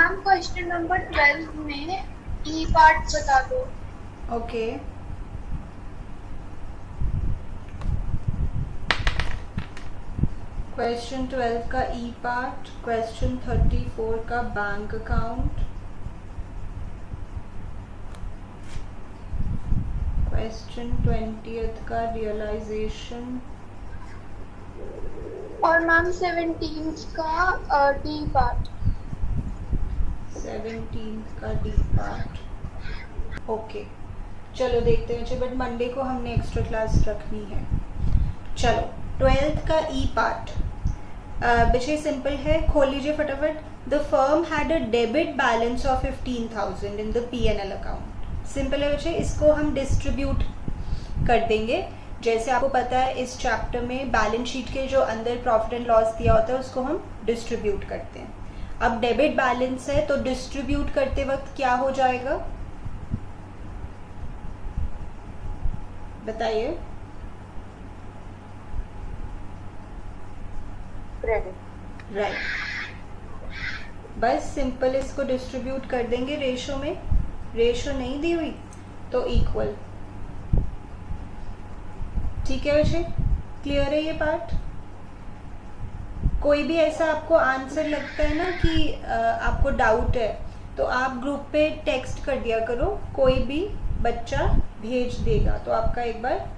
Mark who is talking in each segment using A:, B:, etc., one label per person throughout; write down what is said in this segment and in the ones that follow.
A: Ma'am question number 12 में ई part बता दो।
B: ओके क्वेश्चन 12 का ई पार्ट, क्वेश्चन 34 का बैंक अकाउंट, क्वेश्चन 20th का रियलाइजेशन
A: और मैम 17 का डी पार्ट।
B: 17th का डी पार्ट। ओके चलो देखते हैं, बट मंडे को हमने एक्स्ट्रा क्लास रखनी है। चलो 12th का ई पार्ट बच्चे सिंपल है, खोल लीजिए फटाफट। The firm had a debit balance of 15,000 in the P&L account. Simple है बच्चे, इसको हम डिस्ट्रीब्यूट कर देंगे। जैसे आपको पता है इस चैप्टर में बैलेंस शीट के जो अंदर प्रॉफिट एंड लॉस दिया होता है उसको हम डिस्ट्रीब्यूट करते हैं। अब डेबिट बैलेंस है तो डिस्ट्रीब्यूट करते वक्त क्या हो जाएगा बताइए।
A: क्रेडिट।
B: राइट, बस सिंपल इसको डिस्ट्रीब्यूट कर देंगे रेशो में। रेशो नहीं दी हुई तो इक्वल। ठीक है बच्चे, क्लियर है ये पार्ट। कोई भी ऐसा आपको आंसर लगता है ना कि आपको डाउट है तो आप ग्रुप पे टेक्स्ट कर दिया करो, कोई भी बच्चा भेज देगा तो आपका एक बार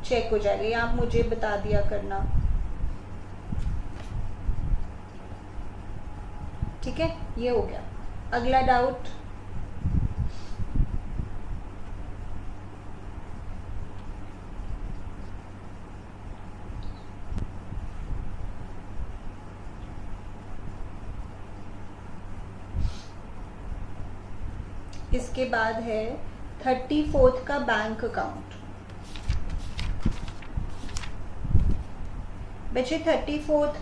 B: चेक हो जाएगा, या आप मुझे बता दिया करना। ठीक है, ये हो गया। अगला डाउट इसके बाद है 34th का बैंक अकाउंट। बच्चे 34th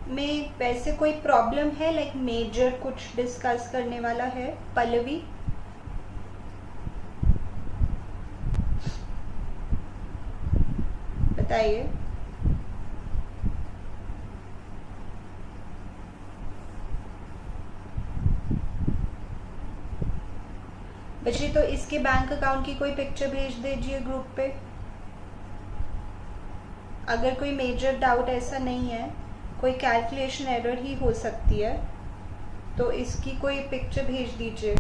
B: में वैसे कोई प्रॉब्लम है, लाइक मेजर कुछ डिस्कस करने वाला है? पल्लवी बताइए। बच्चे तो इसके बैंक अकाउंट की कोई पिक्चर भेज दीजिए ग्रुप पे। अगर कोई मेजर डाउट ऐसा नहीं है, कोई कैलकुलेशन एरर ही हो सकती है, तो इसकी कोई पिक्चर भेज दीजिए।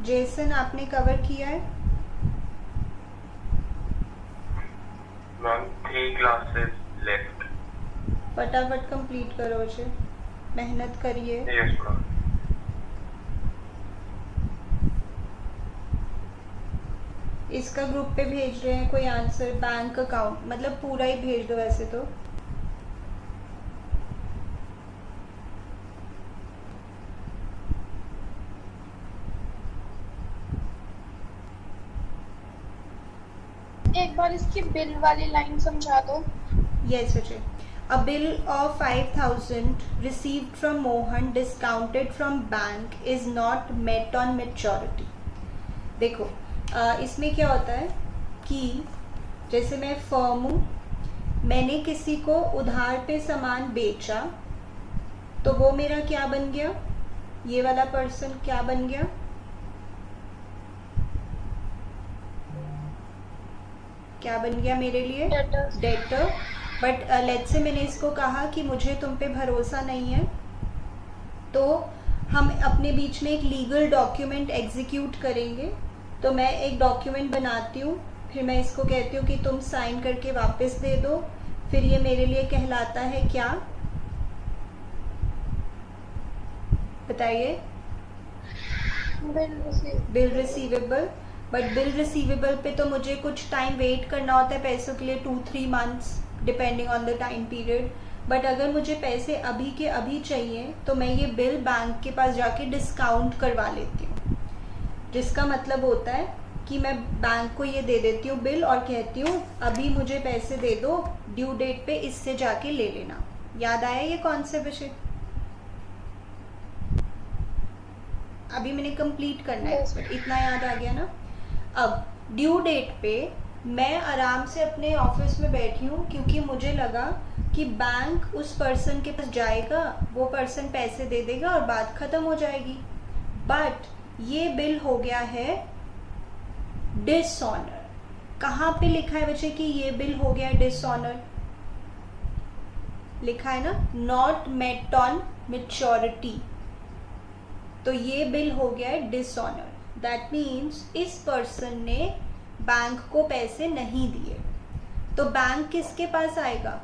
B: जेसन आपने कवर किया है?
C: Ma'am 3 classes left.
B: फटाफट कंप्लीट करो बच्चे, मेहनत करिए।
C: Yes ma'am.
B: इसका ग्रुप पे भेज रहे हैं कोई आंसर, बैंक अकाउंट मतलब पूरा ही भेज दो वैसे तो।
A: एक बार इसकी बिल वाली लाइन समझा दो।
B: यस बच्चे। A bill of 5,000 received from Mohan discounted from bank is not met on maturity। देखो इसमें क्या होता है कि जैसे मैं फर्म हूँ, मैंने किसी को उधार पे सामान बेचा तो वो मेरा क्या बन गया, ये वाला पर्सन क्या बन गया, क्या बन गया मेरे लिए? डेटर। बट लेट्स से मैंने इसको कहा कि मुझे तुम पे भरोसा नहीं है, तो हम अपने बीच में एक लीगल डॉक्यूमेंट एग्जीक्यूट करेंगे। तो मैं एक डॉक्यूमेंट बनाती हूँ, फिर मैं इसको कहती हूँ कि तुम साइन करके वापस दे दो, फिर ये मेरे लिए कहलाता है क्या बताइए? Bill receivable. But bill receivable पे तो मुझे कुछ टाइम वेट करना होता है पैसों के लिए, 2-3 months depending on the time period. But अगर मुझे पैसे अभी के अभी चाहिए तो मैं ये बिल बैंक के पास जाके डिस्काउंट करवा लेती हूँ, जिसका मतलब होता है कि मैं बैंक को ये दे देती हूँ बिल और कहती हूँ अभी मुझे पैसे दे दो, ड्यू डेट पे इससे जाके ले लेना। याद आया ये कॉन्सेप्ट? अभी मैंने कंप्लीट करना है,
A: Yes.
B: बट इतना याद आ गया ना। अब ड्यू डेट पे मैं आराम से अपने ऑफिस में बैठी हूँ, क्योंकि मुझे लगा कि बैंक उस पर्सन के पास जाएगा, वो पर्सन पैसे दे देगा और बात खत्म हो जाएगी। बट ये बिल हो गया है डिसऑनर। कहाँ पे लिखा है बच्चे कि ये बिल हो गया है डिसऑनर? लिखा है ना, नॉट मेट ऑन मैच्योरिटी। तो ये बिल हो गया है डिसऑनर। दैट मीन्स इस पर्सन ने बैंक को पैसे नहीं दिए। तो बैंक किसके पास आएगा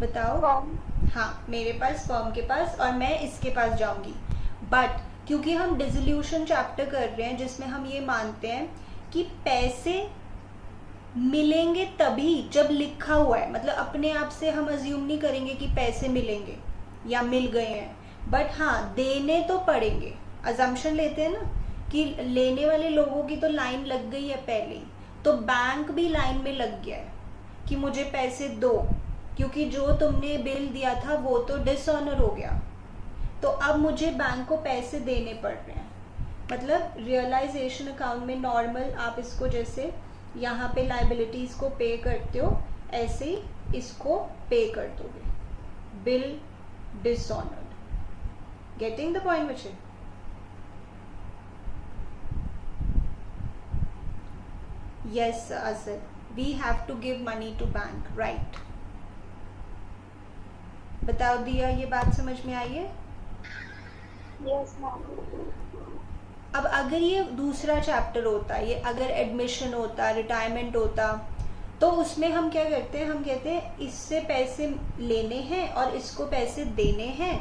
B: बताओ?
A: फॉर्म।
B: हाँ, मेरे पास, फर्म के पास, और मैं इसके पास जाऊंगी। बट क्योंकि हम डिसोल्यूशन चैप्टर कर रहे हैं जिसमें हम ये मानते हैं कि पैसे मिलेंगे तभी जब लिखा हुआ है, मतलब अपने आप से हम अज्यूम नहीं करेंगे कि पैसे मिलेंगे या मिल गए हैं, बट हाँ देने तो पड़ेंगे। अजम्पशन लेते हैं ना कि लेने वाले लोगों की तो लाइन लग गई है पहले ही, तो बैंक भी लाइन में लग गया है कि मुझे पैसे दो, क्योंकि जो तुमने बिल दिया था वो तो डिसऑनर हो गया। तो अब मुझे बैंक को पैसे देने पड़ रहे हैं। मतलब रियलाइजेशन अकाउंट में नॉर्मल आप इसको जैसे यहाँ पे लाइबिलिटीज को पे करते हो, ऐसे ही इसको पे कर दोगे। Bill dishonoured. Getting the point बच्चे? Yes Asad, we have to give money to bank, right. बताओ दिया, ये बात समझ में आई है?
A: Yes ma'am.
B: अब अगर ये दूसरा चैप्टर होता, ये अगर एडमिशन होता, रिटायरमेंट होता, तो उसमें हम क्या करते हैं, हम कहते हैं इससे पैसे लेने हैं और इसको पैसे देने हैं,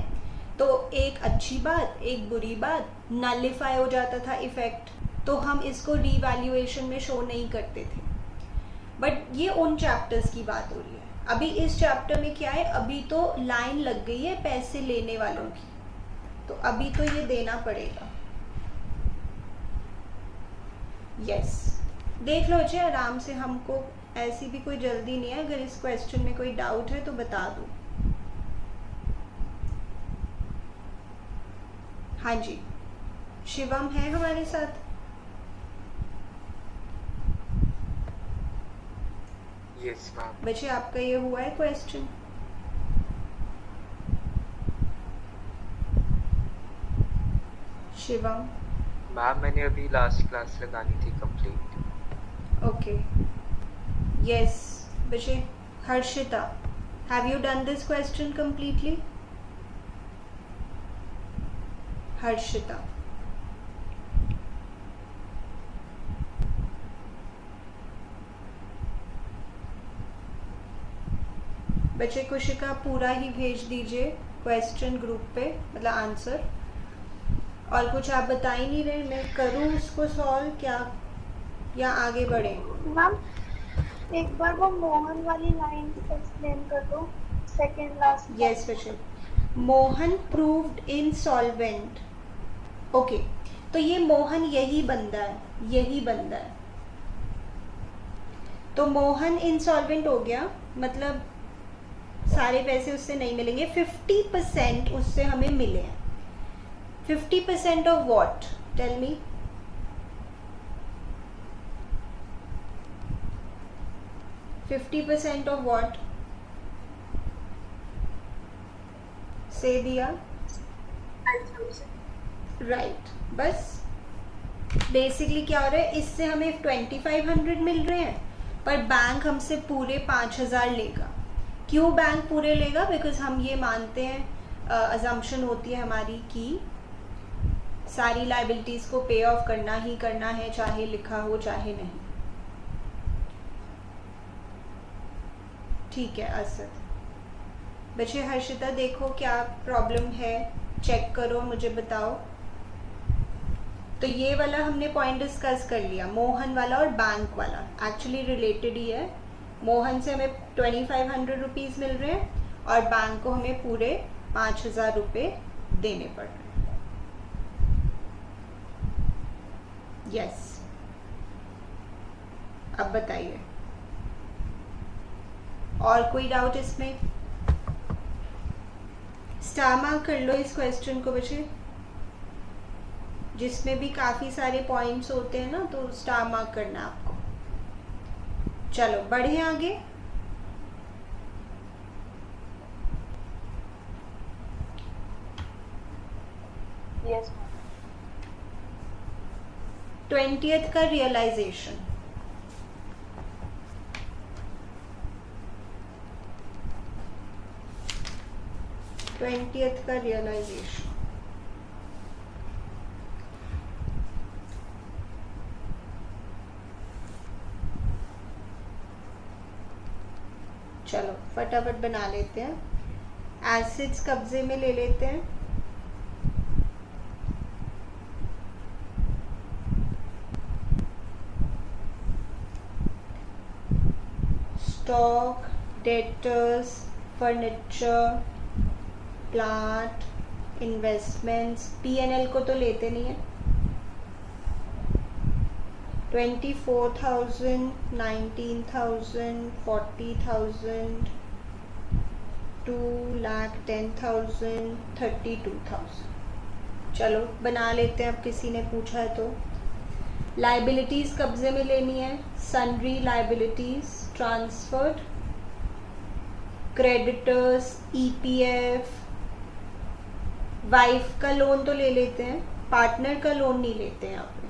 B: तो एक अच्छी बात एक बुरी बात, नलिफाई हो जाता था इफेक्ट, तो हम इसको रीवैल्यूएशन में शो नहीं करते थे। बट ये उन चैप्टर्स की बात हो रही है। अभी इस चैप्टर में क्या है, अभी तो लाइन लग गई है पैसे लेने वालों की, तो अभी तो ये देना पड़ेगा। यस, देख लो जी आराम से, हमको ऐसी भी कोई जल्दी नहीं है। अगर इस क्वेश्चन में कोई डाउट है तो बता दो। हाँ जी, शिवम है हमारे साथ?
C: Yes ma'am.
B: बच्चे आपका ये हुआ है क्वेश्चन? शिवम?
C: मैम मैंने अभी लास्ट क्लास लगानी थी कंप्लीट।
B: ओके, यस बच्चे। Harshita, have you done this question completely? Harshita? बच्चे कुशिका पूरा ही भेज दीजिए क्वेश्चन ग्रुप पे, मतलब आंसर। और कुछ आप बता ही नहीं रहे, मैं करूँ उसको सॉल्व क्या, या आगे बढ़े?
A: मैम एक बार वो मोहन वाली लाइन एक्सप्लेन कर दो, सेकंड लास्ट।
B: यस बच्चे। Mohan proved insolvent. ओके, तो ये मोहन यही बंदा है, यही बंदा है। तो मोहन इनसॉल्वेंट हो गया, मतलब सारे पैसे उससे नहीं मिलेंगे, 50% उससे हमें मिले हैं। 50% of what, tell me? %50 of what? से दिया राइट। बस बेसिकली क्या हो रहा है, इससे हमें 2500 मिल रहे हैं, पर बैंक हमसे पूरे 5000 लेगा। क्यों बैंक पूरे लेगा? बिकॉज हम ये मानते हैं, अजम्पशन होती है हमारी कि सारी लाइबिलिटीज को पे ऑफ करना ही करना है, चाहे लिखा हो चाहे नहीं। ठीक है असद। बच्चे हर्षिता देखो क्या प्रॉब्लम है, चेक करो, मुझे बताओ। तो ये वाला हमने पॉइंट डिस्कस कर लिया, मोहन वाला और बैंक वाला एक्चुअली रिलेटेड ही है। मोहन से हमें 2500 रुपीज़ मिल रहे हैं और बैंक को हमें पूरे 5000 रुपये देने पड़ रहे हैं। यस, अब बताइए और कोई डाउट इसमें? स्टार मार्क कर लो इस क्वेश्चन को बच्चे, जिसमें भी काफ़ी सारे पॉइंट्स होते हैं ना, तो स्टार मार्क करना है आपको। चलो बढ़े आगे।
A: यस
B: 20th का रियलाइजेशन। का रियलाइजेशन। चलो फटाफट बना लेते हैं। एसिड्स कब्जे में ले लेते हैं। Stock, debtors, furniture, plant, investments. P&L को तो लेते नहीं है। 24,000, 19,000, 40,000, 2,10,000, 32,000। चलो बना लेते हैं, अब किसी ने पूछा है तो। लाइबिलिटीज़ कब्जे में लेनी है। Sundry liabilities transferred, creditors, EPF। Wife का लोन तो ले लेते हैं, पार्टनर का लोन नहीं लेते हैं यहाँ पे।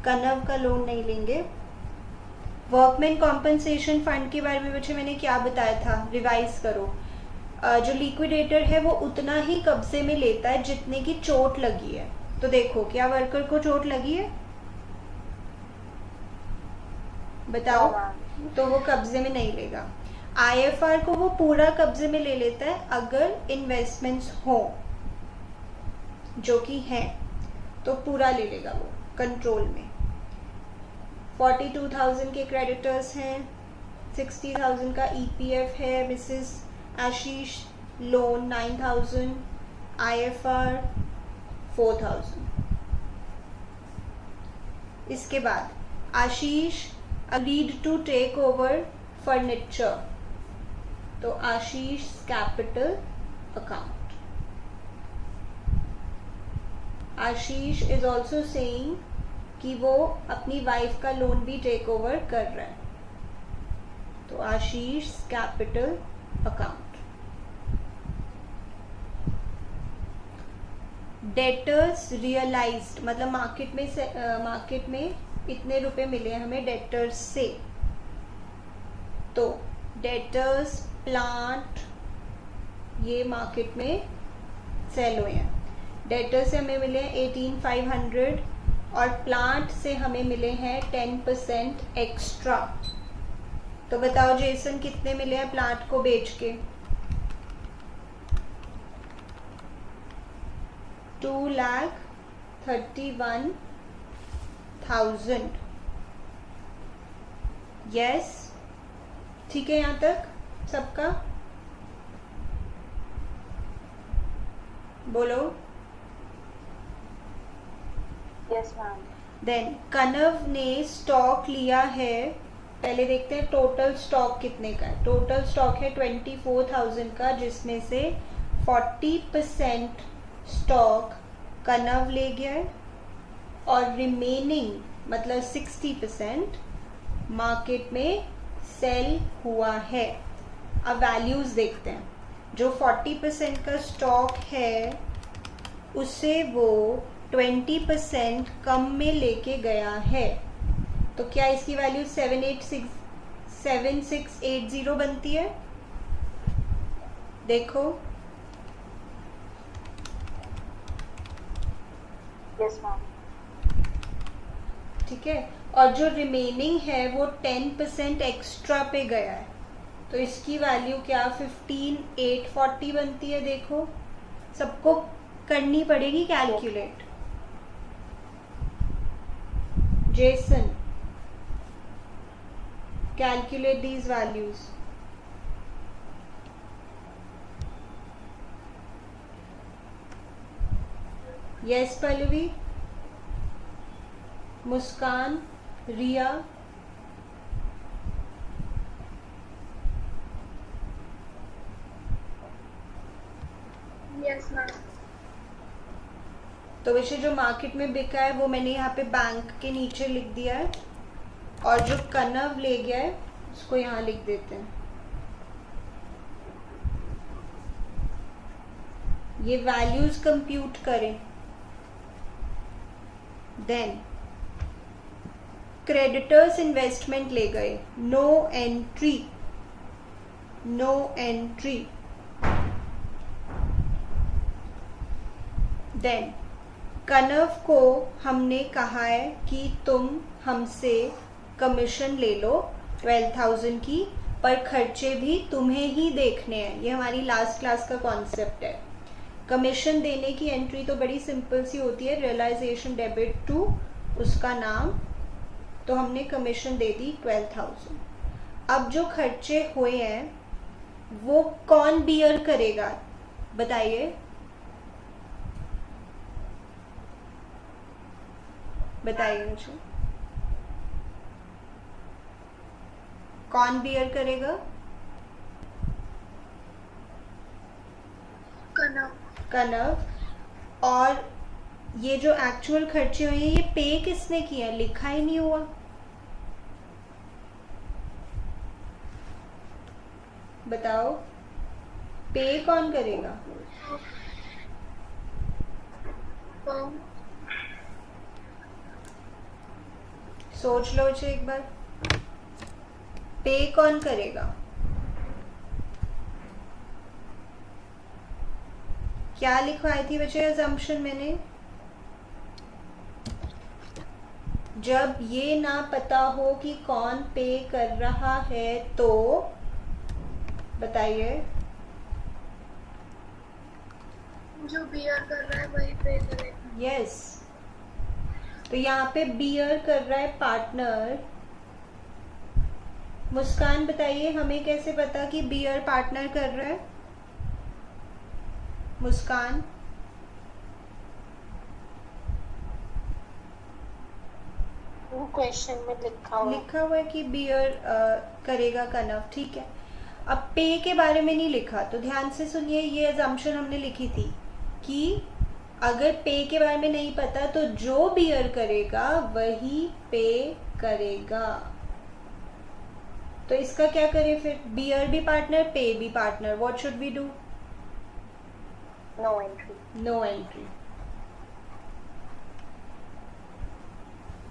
B: कनव का लोन नहीं लेंगे। वर्कमैन कॉम्पनसेशन फंड के बारे में बच्चे मैंने क्या बताया था, रिवाइज करो। जो लिक्विडेटर है वो उतना ही कब्जे में लेता है जितने की चोट लगी है। तो देखो क्या वर्कर को चोट लगी है, बताओ, तो वो कब्जे में नहीं लेगा। IFR को वो पूरा कब्जे में ले लेता है अगर इन्वेस्टमेंट्स हो, जो कि हैं, तो पूरा ले लेगा वो कंट्रोल में। 42,000 के क्रेडिटर्स हैं, 60,000 का EPF है। मिसेस आशीष लोन 9,000, IFR 4,000। इसके बाद आशीष agreed to take over furniture, तो Ashish capital account. Ashish is also saying कि वो अपनी वाइफ का लोन भी टेक ओवर कर रहा है, तो Ashish capital account. Debtors realised, मतलब मार्केट में इतने रुपए मिले हमें डेटर्स से, तो डेटर्स प्लांट ये मार्केट में सेल हुए हैं। डेटर्स से हमें मिले हैं 18,500 और प्लांट से हमें मिले हैं 10% एक्स्ट्रा। तो बताओ जेसन कितने मिले हैं प्लांट को बेच के? 2,31,000। यस, ठीक है यहाँ तक सबका? बोलो।
A: Yes ma'am.
B: देन कनव ने स्टॉक लिया है, पहले देखते हैं टोटल स्टॉक कितने का है। टोटल स्टॉक है 24,000 का, जिसमें से 40% स्टॉक कनव ले गया है और रिमेनिंग मतलब 60% मार्केट में सेल हुआ है। अब वैल्यूज देखते हैं। जो 40% का स्टॉक है उसे वो 20% कम में लेके गया है, तो क्या इसकी वैल्यू 7680 बनती है? देखो।
A: Yes ma'am.
B: ठीक है, और जो रिमेनिंग है वो 10% एक्स्ट्रा पे गया है, तो इसकी वैल्यू क्या 15,840 बनती है। देखो सबको करनी पड़ेगी calculate. Jason calculate these values. Yes Pallavi, Muskan, Riya,
A: yes ma'am.
B: तो वैसे जो मार्केट में बिका है वो मैंने यहाँ पे बैंक के नीचे लिख दिया है, और जो कनव ले गया है उसको यहाँ लिख देते हैं। ये वैल्यूज कंप्यूट करें। देन क्रेडिटर्स इन्वेस्टमेंट ले गए, no entry, no entry. Then कनव को हमने कहा है कि तुम हमसे कमीशन ले लो 12,000 की, पर खर्चे भी तुम्हें ही देखने हैं। ये हमारी लास्ट क्लास का कॉन्सेप्ट है। कमीशन देने की एंट्री तो बड़ी सिंपल सी होती है, रियलाइजेशन डेबिट टू उसका नाम, तो हमने कमीशन दे दी 12,000। अब जो खर्चे हुए हैं वो कौन बियर करेगा बताइए, बताइए मुझे, कौन बियर करेगा?
A: कनव।
B: कनव। और ये जो एक्चुअल खर्चे हुए हैं ये पे किसने किया? लिखा ही नहीं हुआ। बताओ पे कौन करेगा? सोच लो इसे एक बार, पे कौन करेगा? क्या लिखवाई थी बच्चे अजम्पशन मैंने? जब ये ना पता हो कि कौन पे कर रहा है तो बताइए।
A: जो बियर कर रहा है वही पे करेगा।
B: यस, तो यहाँ पे बियर कर रहा है पार्टनर। मुस्कान बताइए हमें कैसे पता कि बियर पार्टनर कर रहा है? मुस्कान,
D: क्वेश्चन में लिखा
B: हुआ है कि बियर करेगा कनव, ठीक है। अब पे के बारे में नहीं लिखा, तो ध्यान से सुनिए, ये अजम्पशन हमने लिखी थी कि अगर पे के बारे में नहीं पता तो जो बियर करेगा वही पे करेगा। तो इसका क्या करें फिर? बियर भी पार्टनर, पे भी partner, what should we do?
D: No entry.
B: No entry.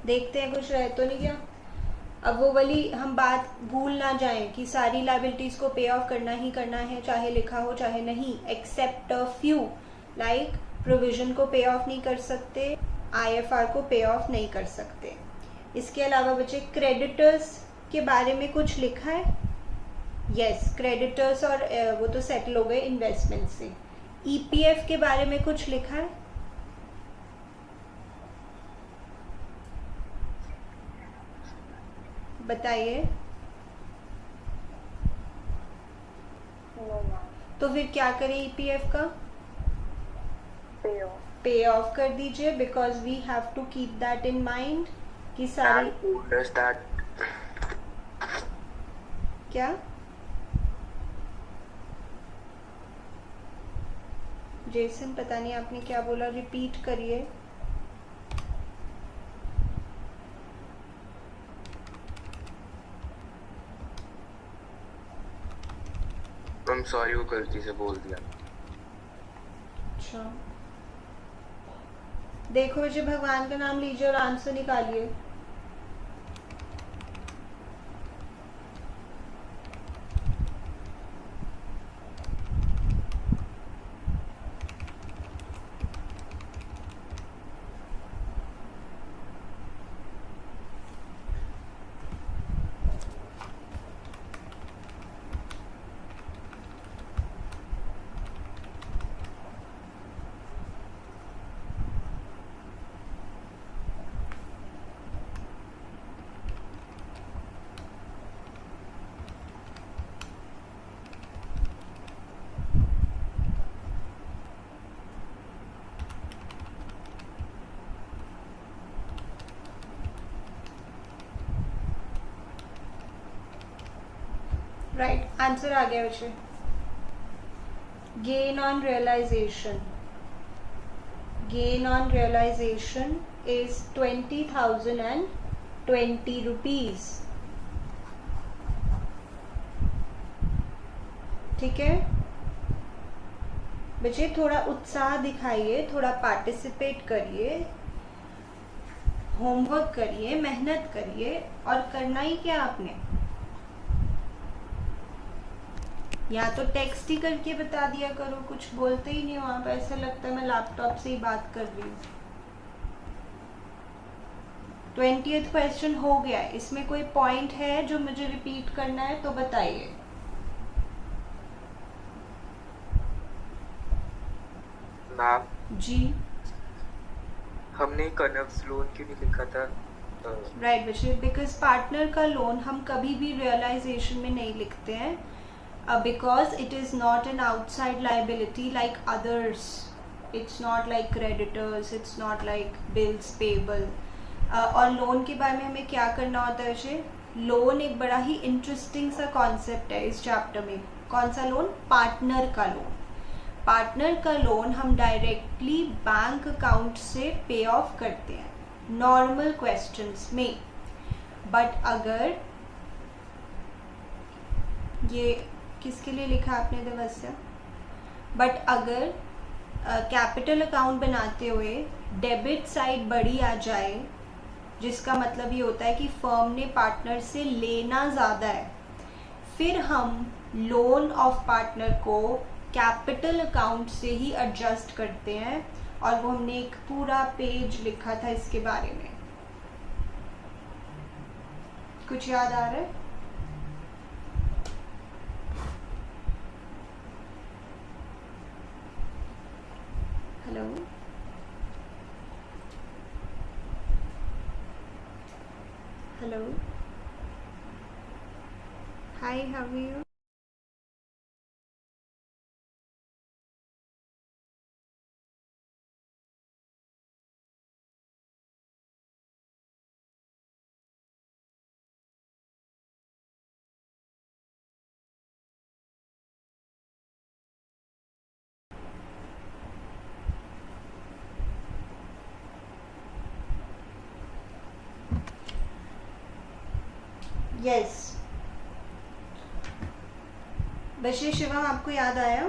B: देखते हैं कुछ रह तो नहीं गया। अब वो वाली हम बात भूल ना जाएं कि सारी लायबिलिटीज को पे ऑफ करना ही करना है, चाहे लिखा हो चाहे नहीं, except a few, like provision को पे ऑफ नहीं कर सकते, आईएफआर को पे ऑफ नहीं कर सकते। इसके अलावा बच्चे क्रेडिटर्स के बारे में कुछ लिखा है? यस, क्रेडिटर्स और वो तो सेटल हो गए इन्वेस्टमेंट से। ईपीएफ के बारे में कुछ लिखा है? बताइए। तो फिर क्या करें ईपीएफ का? पे ऑफ कर दीजिए, because we have to keep that in mind कि सारी क्या जेसन, पता नहीं आपने क्या बोला, रिपीट करिए।
C: I'm sorry, वो गलती से बोल दिया।
B: अच्छा, देखो मुझे भगवान का नाम लीजिए और आंसर निकालिए। राइट, आंसर आ गया बच्चे। gain on realization is 20,020 rupees. ठीक है बच्चे, थोड़ा उत्साह दिखाइए, थोड़ा पार्टिसिपेट करिए, होमवर्क करिए, मेहनत करिए। और करना ही क्या आपने, या तो टेक्स्ट ही करके बता दिया करो, कुछ बोलते ही नहीं हो आप, ऐसा लगता है मैं लैपटॉप से ही बात कर रही हूँ। 20th क्वेश्चन हो गया, इसमें कोई पॉइंट है जो मुझे रिपीट करना है तो बताइए।
C: मैम
B: जी
C: हमने कनव्स लोन क्यों नहीं लिखा था?
B: राइट बच्चे, बिकॉज पार्टनर का लोन हम कभी भी रियलाइजेशन में नहीं लिखते हैं, because it is not an outside liability like others. It's not like creditors, it's not like bills payable. और लोन के बारे में हमें क्या करना होता है बच्चे, लोन एक बड़ा ही इंटरेस्टिंग सा कॉन्सेप्ट है इस चैप्टर में। कौन सा लोन? पार्टनर का लोन। पार्टनर का लोन हम डायरेक्टली बैंक अकाउंट से पे ऑफ करते हैं नॉर्मल क्वेश्चंस में। बट अगर ये किसके लिए लिखा आपने देवस्या? बट अगर कैपिटल अकाउंट बनाते हुए डेबिट साइड बड़ी आ जाए, जिसका मतलब ये होता है कि फर्म ने पार्टनर से लेना ज़्यादा है, फिर हम लोन ऑफ पार्टनर को कैपिटल अकाउंट से ही एडजस्ट करते हैं। और वो हमने एक पूरा पेज लिखा था इसके बारे में। कुछ याद आ रहा है? Hello hello, hi, how are you? Yes Bashir Shivam, आपको याद आया?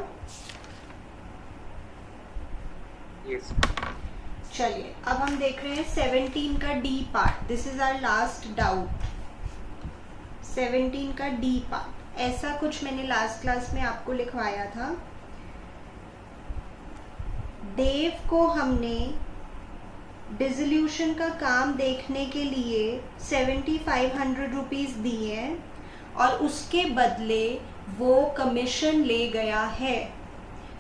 C: यस
B: चलिए अब हम देख रहे हैं 17 का D part. This is our last doubt. 17 का डी पार्ट, ऐसा कुछ मैंने लास्ट क्लास में आपको लिखवाया था। देव को हमने डिसोल्यूशन का काम देखने के लिए 7500 रुपीज़ दिए हैं और उसके बदले वो कमीशन ले गया है।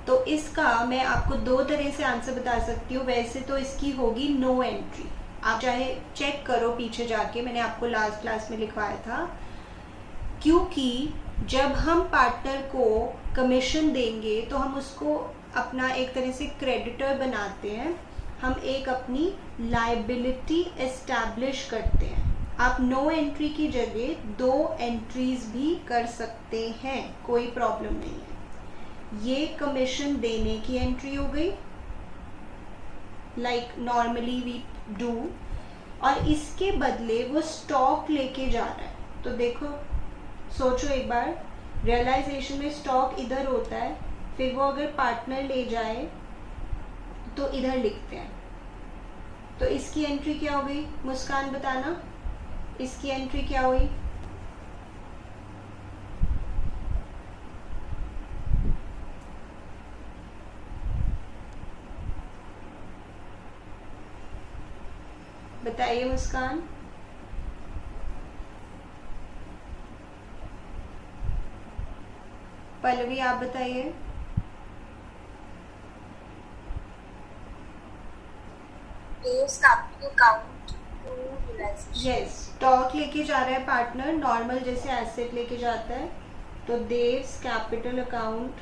B: तो इसका मैं आपको दो तरह से आंसर बता सकती हूँ। वैसे तो इसकी होगी नो एंट्री, आप चाहे चेक करो पीछे जाके, मैंने आपको लास्ट क्लास में लिखवाया था। क्योंकि जब हम पार्टनर को कमीशन देंगे तो हम उसको अपना एक तरह से क्रेडिटर बनाते हैं, हम एक अपनी लायबिलिटी एस्टैब्लिश करते हैं। आप नो एंट्री की जगह 2 एंट्रीज भी कर सकते हैं, कोई प्रॉब्लम नहीं है। ये कमीशन देने की एंट्री हो गई, लाइक नॉर्मली वी डू, और इसके बदले वो स्टॉक लेके जा रहा है। तो देखो, सोचो एक बार, रियलाइजेशन में स्टॉक इधर होता है, फिर वो अगर पार्टनर ले जाए तो इधर लिखते हैं। तो इसकी एंट्री क्या हो गई? मुस्कान बताना, इसकी एंट्री क्या हुई? बताइए मुस्कान। पल्लवी आप बताइए। यस, स्टॉक लेके जा रहा है पार्टनर, नॉर्मल जैसे एसेट लेके जाता है, तो देव्स capital account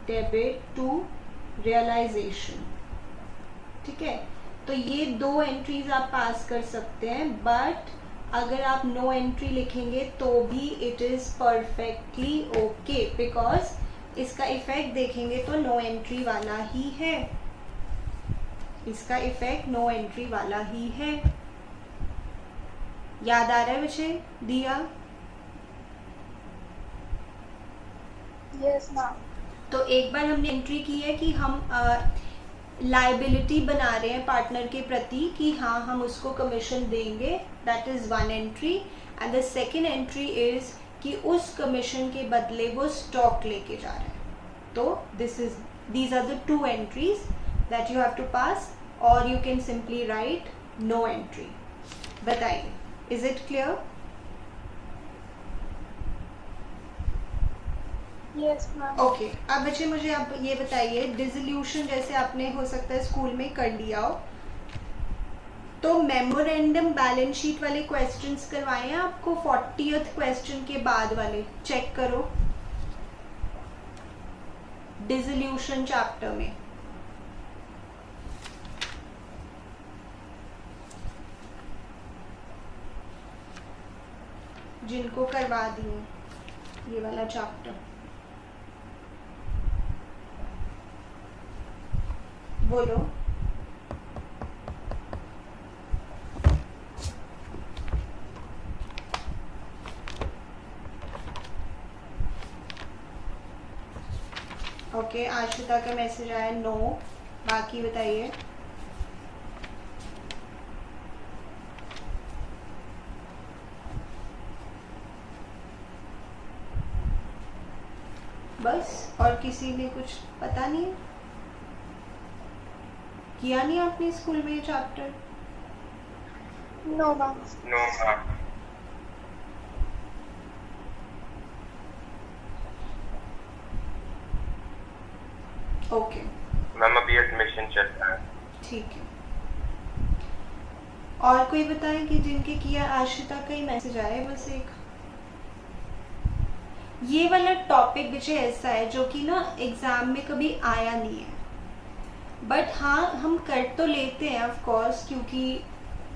B: debit to realisation. ठीक है, तो ये 2 एंट्रीज आप पास कर सकते हैं। बट अगर आप नो एंट्री लिखेंगे तो भी it is perfectly okay, because इसका इफेक्ट देखेंगे तो नो एंट्री वाला ही है, इसका इफेक्ट नो एंट्री वाला ही है। याद आ रहा है विषय दिया?
A: Yes ma'am.
B: तो एक बार हमने एंट्री की है कि हम लाइबिलिटी बना रहे हैं पार्टनर के प्रति कि हाँ हम उसको कमीशन देंगे, that is one entry. And the second entry is कि उस कमीशन के बदले वो स्टॉक लेके जा रहा है। तो these are the two entries that you have to pass, or you can simply write no entry। बताइए, is it clear?
A: Yes ma'am.
B: Okay अब बच्चे मुझे आप ये बताइए, डिसोल्यूशन जैसे आपने हो सकता है स्कूल में कर लिया हो, तो मेमोरेंडम बैलेंस शीट वाले क्वेश्चंस करवाए हैं आपको 40th क्वेश्चन के बाद वाले, चेक करो डिसोल्यूशन चैप्टर में। जिनको करवा दिए ये वाला चैप्टर, बोलो। ओके आश्रिता का मैसेज आया नो, बाकी बताइए। बस, और किसी ने कुछ पता नहीं है? किया नहीं आपने स्कूल में ये chapter?
A: No ma'am.
C: No ma'am.
B: Okay
C: ma'am अभी एडमिशन चल रहा है।
B: ठीक है, और कोई बताएं कि जिनके किया? आश्रिता का ही मैसेज आया है बस एक। ये वाला टॉपिक विषय ऐसा है जो कि ना एग्जाम में कभी आया नहीं है, बट हाँ हम कर तो लेते हैं ऑफ कोर्स, क्योंकि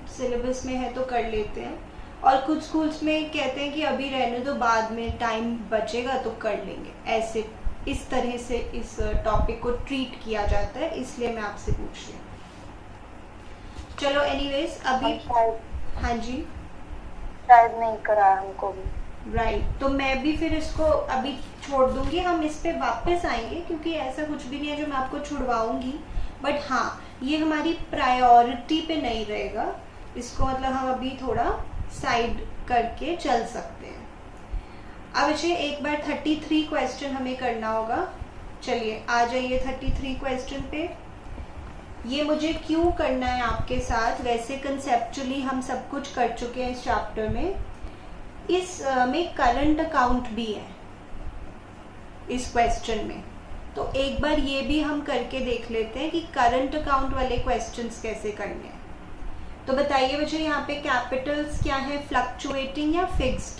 B: सिलेबस में है तो कर लेते हैं। और कुछ स्कूल्स में कहते हैं कि अभी रहने दो, बाद में टाइम बचेगा तो कर लेंगे, ऐसे इस तरह से इस टॉपिक को ट्रीट किया जाता है, इसलिए मैं आपसे पूछ रही हूँ। चलो एनीवेज अभी हाँ जी
A: शायद नहीं करा हमको भी।
B: राइट तो मैं भी फिर इसको अभी छोड़ दूंगी, हम इस पे वापस आएंगे क्योंकि ऐसा कुछ भी नहीं है जो मैं आपको छुड़वाऊंगी, बट हाँ ये हमारी प्रायोरिटी पे नहीं रहेगा, इसको मतलब हम अभी थोड़ा साइड करके चल सकते हैं। अब इसे एक बार 33 क्वेश्चन हमें करना होगा। चलिए आ जाइए 33 क्वेश्चन पे। ये मुझे क्यों करना है आपके साथ, वैसे कंसेप्चुअली हम सब कुछ कर चुके हैं इस चैप्टर में। इस में करंट अकाउंट भी है इस क्वेश्चन में, तो एक बार ये भी हम करके देख लेते हैं कि करंट अकाउंट वाले क्वेश्चंस कैसे करने हैं। तो बताइए मुझे यहाँ पे कैपिटल्स क्या है, फ्लक्चुएटिंग या फिक्स्ड?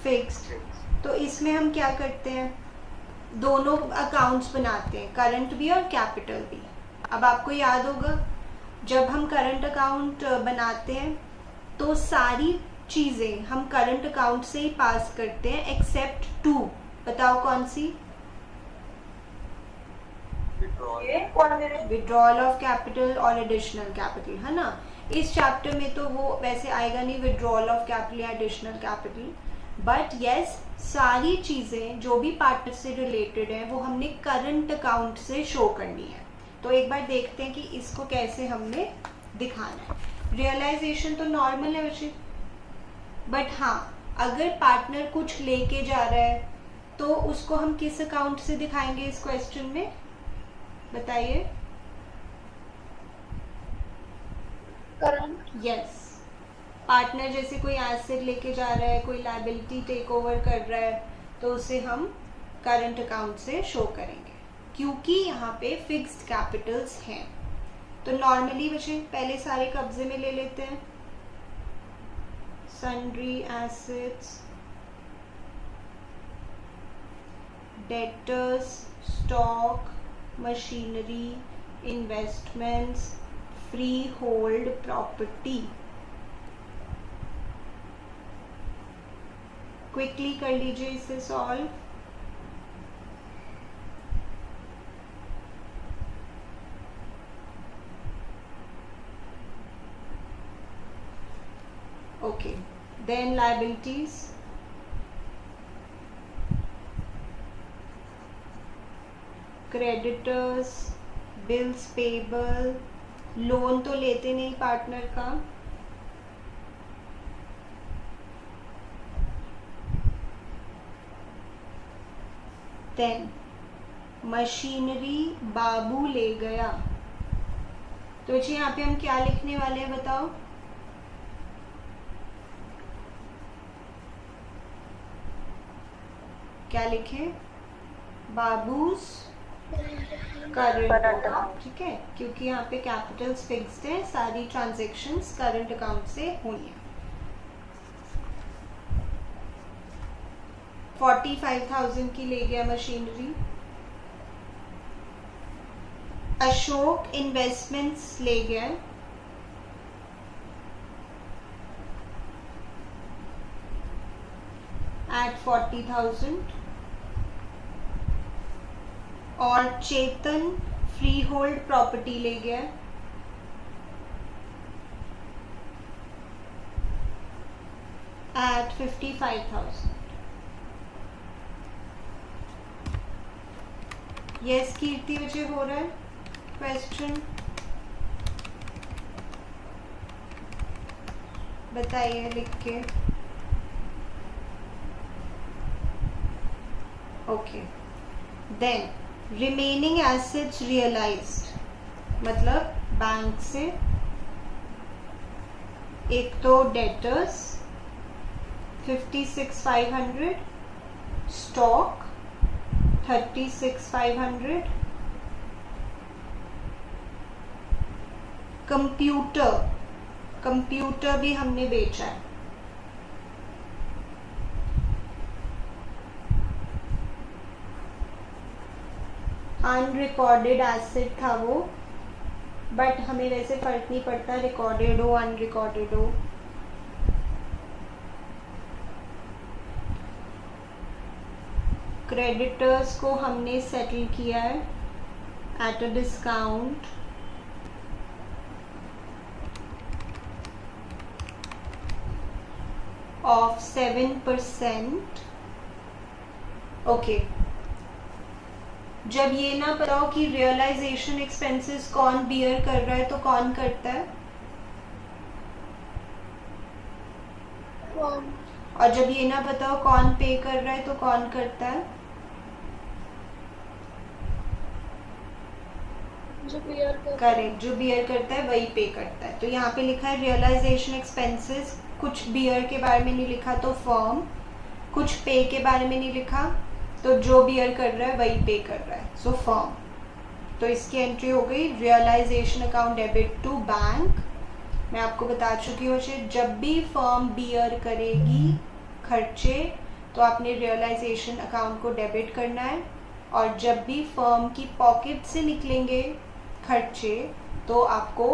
B: फिक्स्ड। तो इसमें हम क्या करते हैं, दोनों अकाउंट्स बनाते हैं, करंट भी और कैपिटल भी। अब आपको याद होगा जब हम करंट अकाउंट बनाते हैं तो सारी चीज़ें हम करंट अकाउंट से ही पास करते हैं एक्सेप्ट टू। बताओ कौन सी? विड्रॉल ऑफ कैपिटल और एडिशनल कैपिटल, है ना। इस चैप्टर में तो वो वैसे आएगा नहीं विड्रॉल ऑफ कैपिटल या एडिशनल कैपिटल, बट यस सारी चीज़ें जो भी पार्टनर से रिलेटेड है वो हमने करंट अकाउंट से शो करनी है। तो एक बार देखते हैं कि इसको कैसे हमने दिखाना है। रियलाइजेशन तो नॉर्मल है वैसे, बट हाँ अगर पार्टनर कुछ लेके जा रहा है तो उसको हम किस अकाउंट से दिखाएंगे इस क्वेश्चन में, बताइए।
A: करंट।
B: यस पार्टनर जैसे कोई एसेट लेके जा रहा है, कोई लायबिलिटी टेक ओवर कर रहा है, तो उसे हम करंट अकाउंट से शो करेंगे क्योंकि यहाँ पे फिक्स्ड कैपिटल्स हैं। तो नॉर्मली बच्चे पहले सारे कब्जे में ले लेते हैं। Sundry assets, debtors, stock, machinery, investments, freehold property. Quickly कर लीजिए इसे solve. Okay, then liabilities. Creditors, bills payable, loan तो लेते नहीं पार्टनर का, देन मशीनरी बाबू ले गया। तो जी यहाँ पे हम क्या लिखने वाले हैं बताओ? क्या लिखें? बाबूज करंट अकाउंट, ठीक है, क्योंकि यहाँ पे कैपिटल्स फिक्स्ड है, सारी ट्रांजैक्शंस करंट अकाउंट से हुई है। 45,000 की ले गया मशीनरी। अशोक इन्वेस्टमेंट्स ले गया at 40,000 और चेतन फ्री होल्ड प्रॉपर्टी ले गया at 55,000। यस कीर्ति विजय हो रहा है क्वेश्चन? बताइए लिख के। Okay, then remaining assets realised, मतलब बैंक से एक तो डेटर्स 56,500, स्टॉक 36,500, कंप्यूटर भी हमने बेचा है, अनरिकॉर्डेड एसेट था वो, बट हमें वैसे फर्क नहीं पड़ता रिकॉर्डेड हो अनरिकॉर्डेड हो। क्रेडिटर्स को हमने सेटल किया है at a discount of 7%। Okay, जब ये ना पता हो कि रियलाइजेशन एक्सपेंसेस कौन बियर कर रहा है तो कौन करता है? और जब ये ना पता हो कौन पे कर रहा है तो कौन करता है?
A: जो बियर करता है।
B: करेक्ट, जो बियर करता है वही पे करता है। तो यहाँ पे लिखा है रियलाइजेशन एक्सपेंसेस, कुछ बियर के बारे में नहीं लिखा तो फर्म, कुछ पे के बारे में नहीं लिखा तो जो बियर कर रहा है वही पे कर रहा है, सो फर्म। तो इसकी एंट्री हो गई realisation account debit to bank. मैं आपको बता चुकी हूँ जब भी फर्म बियर करेगी खर्चे तो आपने रियलाइजेशन अकाउंट को डेबिट करना है, और जब भी फर्म की पॉकेट से निकलेंगे खर्चे तो आपको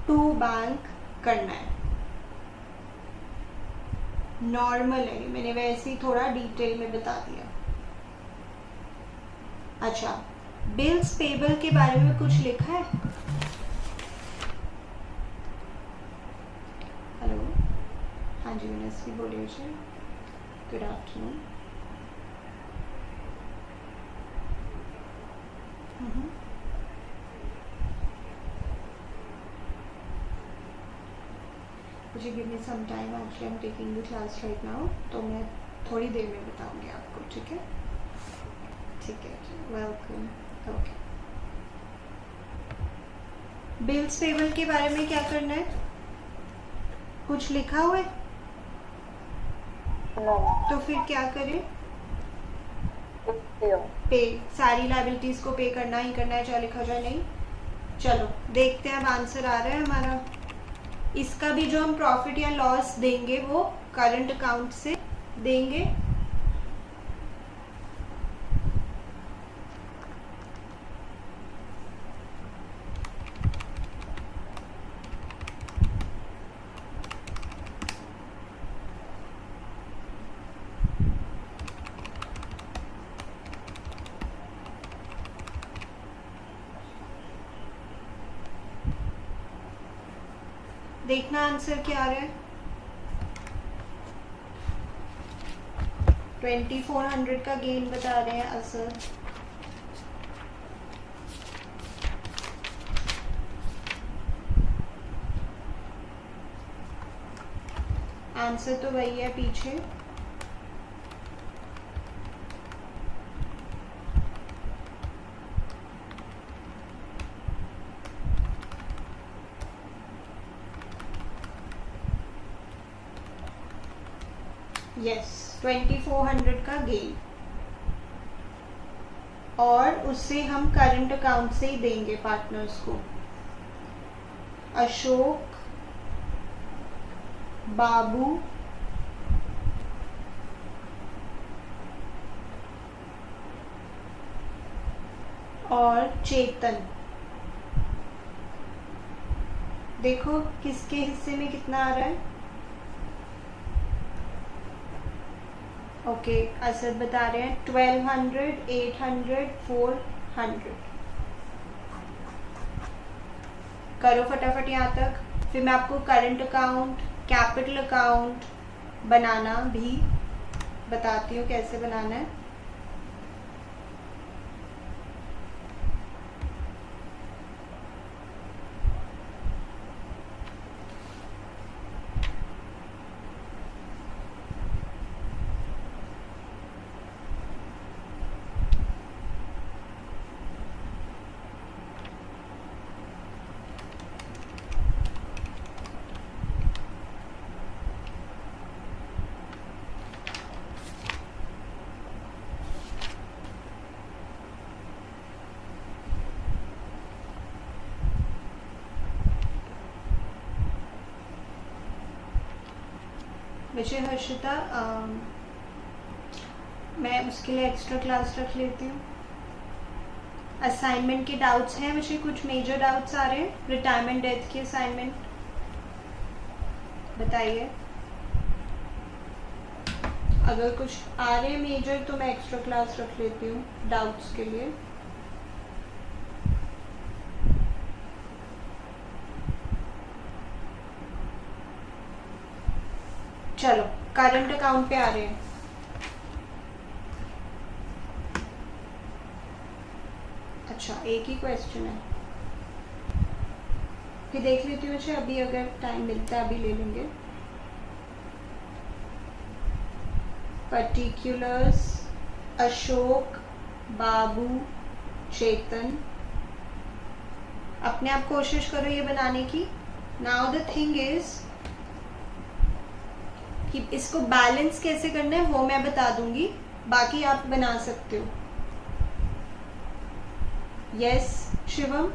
B: टू बैंक करना है। नॉर्मल है, मैंने वैसे ही थोड़ा डिटेल में बता दिया। अच्छा, बिल्स पेबल के बारे में कुछ लिखा है? हेलो, हाँ जी मनस्वी बोलिए जी। Good afternoon. मुझे give me some time, actually I am taking the class right now, तो मैं थोड़ी देर में बताऊंगी आपको, ठीक है? ठीक है, वेलकम। ओके, बिल्स पेबल के बारे में क्या करना है? कुछ लिखा हुआ है? तो फिर क्या करें? पे, सारी लायबिलिटीज को पे करना ही करना है, चाहे लिखा जाए नहीं। चलो देखते हैं अब आंसर आ रहा है हमारा। इसका भी जो हम प्रॉफिट या लॉस देंगे वो करंट अकाउंट से देंगे। देखना आंसर क्या आ रहा है। 2400 का गेन बता रहे हैं असर। आंसर तो वही है पीछे। यस 2400 का गेन, और उससे हम करंट अकाउंट से ही देंगे पार्टनर्स को। अशोक, बाबू, और चेतन। देखो किसके हिस्से में कितना आ रहा है। ओके असद बता रहे हैं 1200, 800, 400। करो फटाफट यहाँ तक, फिर मैं आपको करंट अकाउंट, कैपिटल अकाउंट बनाना भी बताती हूँ कैसे बनाना है। वैसे हर्षिता मैं उसके लिए एक्स्ट्रा क्लास रख लेती हूँ। असाइनमेंट के डाउट्स हैं, वैसे कुछ मेजर डाउट्स आ रहे हैं रिटायरमेंट डेथ की असाइनमेंट, बताइए। अगर कुछ आ रहे हैं मेजर तो मैं एक्स्ट्रा क्लास रख लेती हूँ डाउट्स के लिए। चलो करंट अकाउंट पे आ रहे हैं। अच्छा एक ही क्वेश्चन है, फिर देख लेती हूँ। अच्छा अभी अगर टाइम मिलता है अभी ले लेंगे। पर्टिकुलर्स अशोक, बाबू, चेतन। अपने आप कोशिश करो ये बनाने की। नाउ द थिंग इज कि इसको बैलेंस कैसे करना है वो मैं बता दूंगी, बाकी आप बना सकते हो। यस शिवम।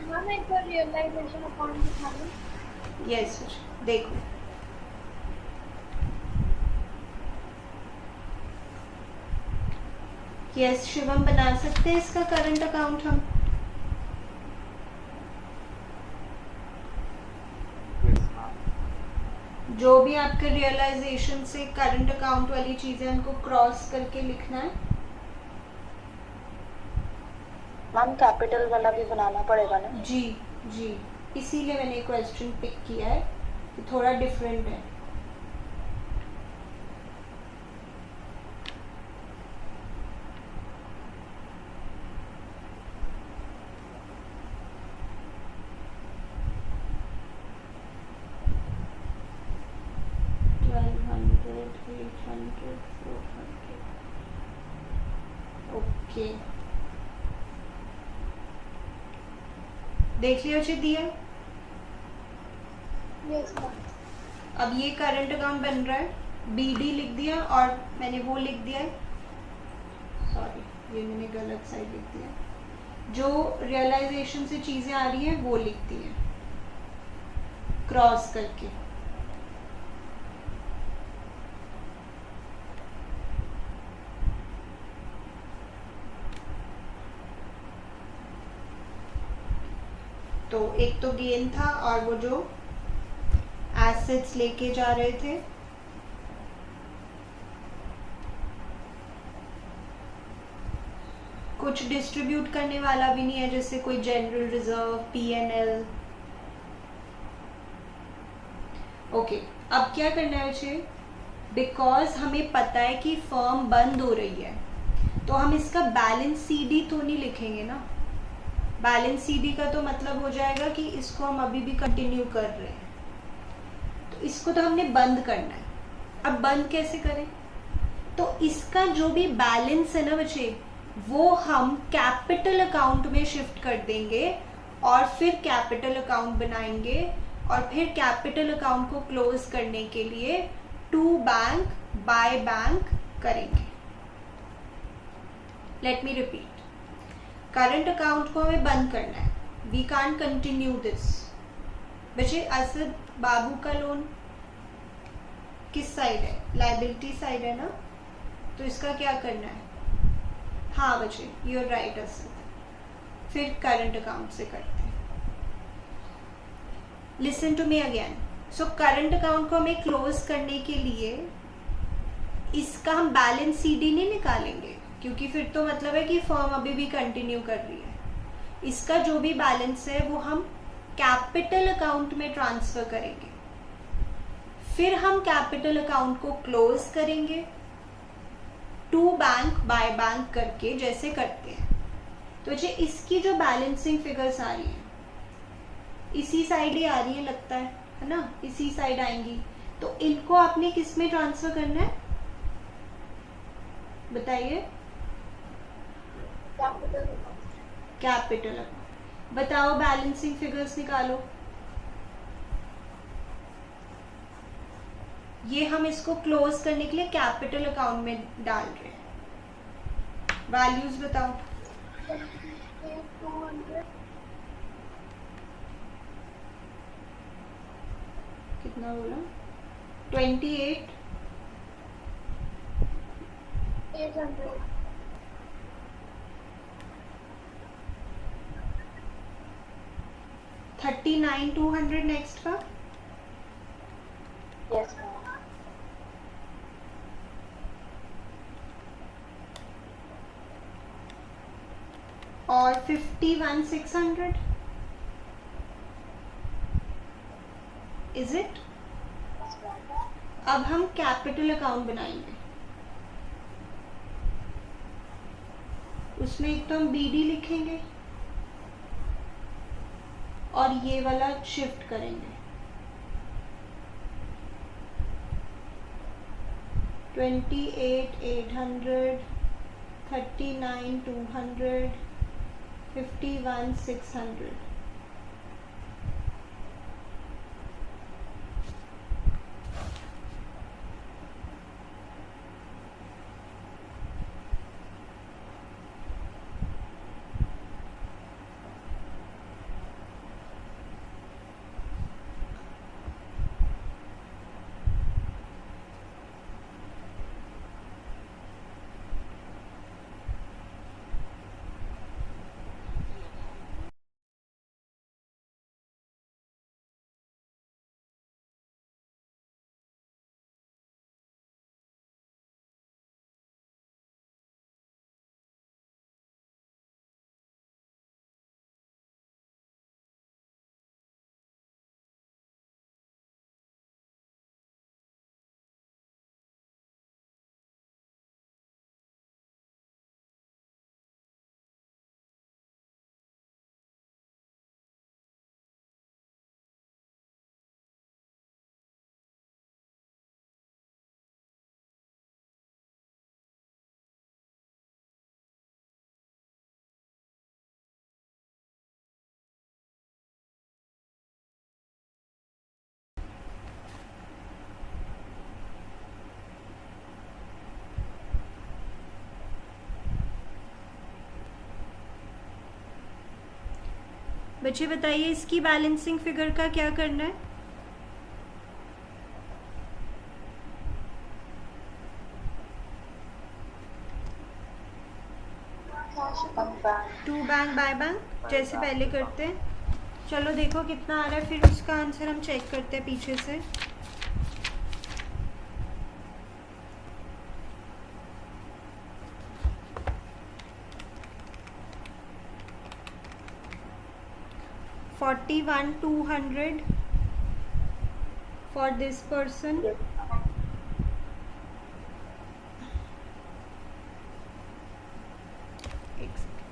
A: मैम एक बार रियलाइजेशन अकाउंट दिखा दो।
B: यस देखो यस शिवम बना सकते हैं इसका करंट अकाउंट हम। जो भी आपके रियलाइजेशन से करंट अकाउंट वाली चीजें उनको क्रॉस करके लिखना है।
D: मैम कैपिटल वाला भी बनाना पड़ेगा ना?
B: जी जी, इसीलिए मैंने क्वेश्चन पिक किया है कि थोड़ा डिफरेंट है। ओके देख लिया जी दिया।
A: Yes ma'am.
B: अब ये करंट अकाउंट बन रहा है, बीडी लिख दिया और मैंने वो लिख दिया है, सॉरी ये मैंने गलत साइड लिख दिया। जो रियलाइजेशन से चीजें आ रही हैं वो लिख दी है क्रॉस करके। तो एक तो गेन था और वो जो एसेट्स लेके जा रहे थे, कुछ डिस्ट्रीब्यूट करने वाला भी नहीं है, जैसे कोई जनरल रिजर्व, पीएनएल, ओके, अब क्या करना है बच्चे, बिकॉज हमें पता है कि फर्म बंद हो रही है, तो हम इसका बैलेंस सीडी तो नहीं लिखेंगे ना। बैलेंस सीडी का तो मतलब हो जाएगा कि इसको हम अभी भी कंटिन्यू कर रहे हैं, तो इसको तो हमने बंद करना है। अब बंद कैसे करें, तो इसका जो भी बैलेंस है ना बच्चे, वो हम कैपिटल अकाउंट में शिफ्ट कर देंगे और फिर कैपिटल अकाउंट बनाएंगे और फिर कैपिटल अकाउंट को क्लोज करने के लिए टू बैंक बाय बैंक करेंगे। Let me repeat, current account को हमें बंद करना है, वी कांट कंटिन्यू दिस। बच्चे असद बाबू का लोन किस साइड है, लायबिलिटी साइड है ना, तो इसका क्या करना है, हाँ बच्चे यू आर राइट असद, फिर करंट अकाउंट से करते हैं। Listen to me again, so current account को हमें क्लोज करने के लिए इसका हम बैलेंस सीडी नहीं निकालेंगे, क्योंकि फिर तो मतलब है कि फर्म अभी भी कंटिन्यू कर रही है। इसका जो भी बैलेंस है वो हम कैपिटल अकाउंट में ट्रांसफर करेंगे, फिर हम कैपिटल अकाउंट को क्लोज करेंगे टू बैंक बाय बैंक करके, जैसे करते हैं। तो जी इसकी जो बैलेंसिंग फिगर्स आ रही हैं इसी साइड ही आ रही है लगता है ना, इसी साइड आएंगी, तो इनको आपने किस में ट्रांसफर करना है बताइए, कैपिटल अकाउंट। बताओ बैलेंसिंग फिगर्स निकालो। ये हम इसको क्लोज करने के लिए कैपिटल अकाउंट में डाल रहे हैं, वैल्यूज बताओ।
A: 200,
B: कितना बोला, 28
A: 800,
B: 39 200 नेक्स्ट का,
D: यस मैम।
B: और 51 600 इज इट। अब हम कैपिटल अकाउंट बनाएंगे, उसमें एक तो हम बीडी लिखेंगे और ये वाला शिफ्ट करेंगे, 28 800, 39 200, 51 600। बच्चे बताइए इसकी बैलेंसिंग फिगर का क्या करना है। टू बैंक बाय बैंक जैसे पहले करते हैं। चलो देखो कितना आ रहा है, फिर उसका आंसर हम चेक करते हैं पीछे से। $41,200, for this person.
D: Yes.
B: एक second.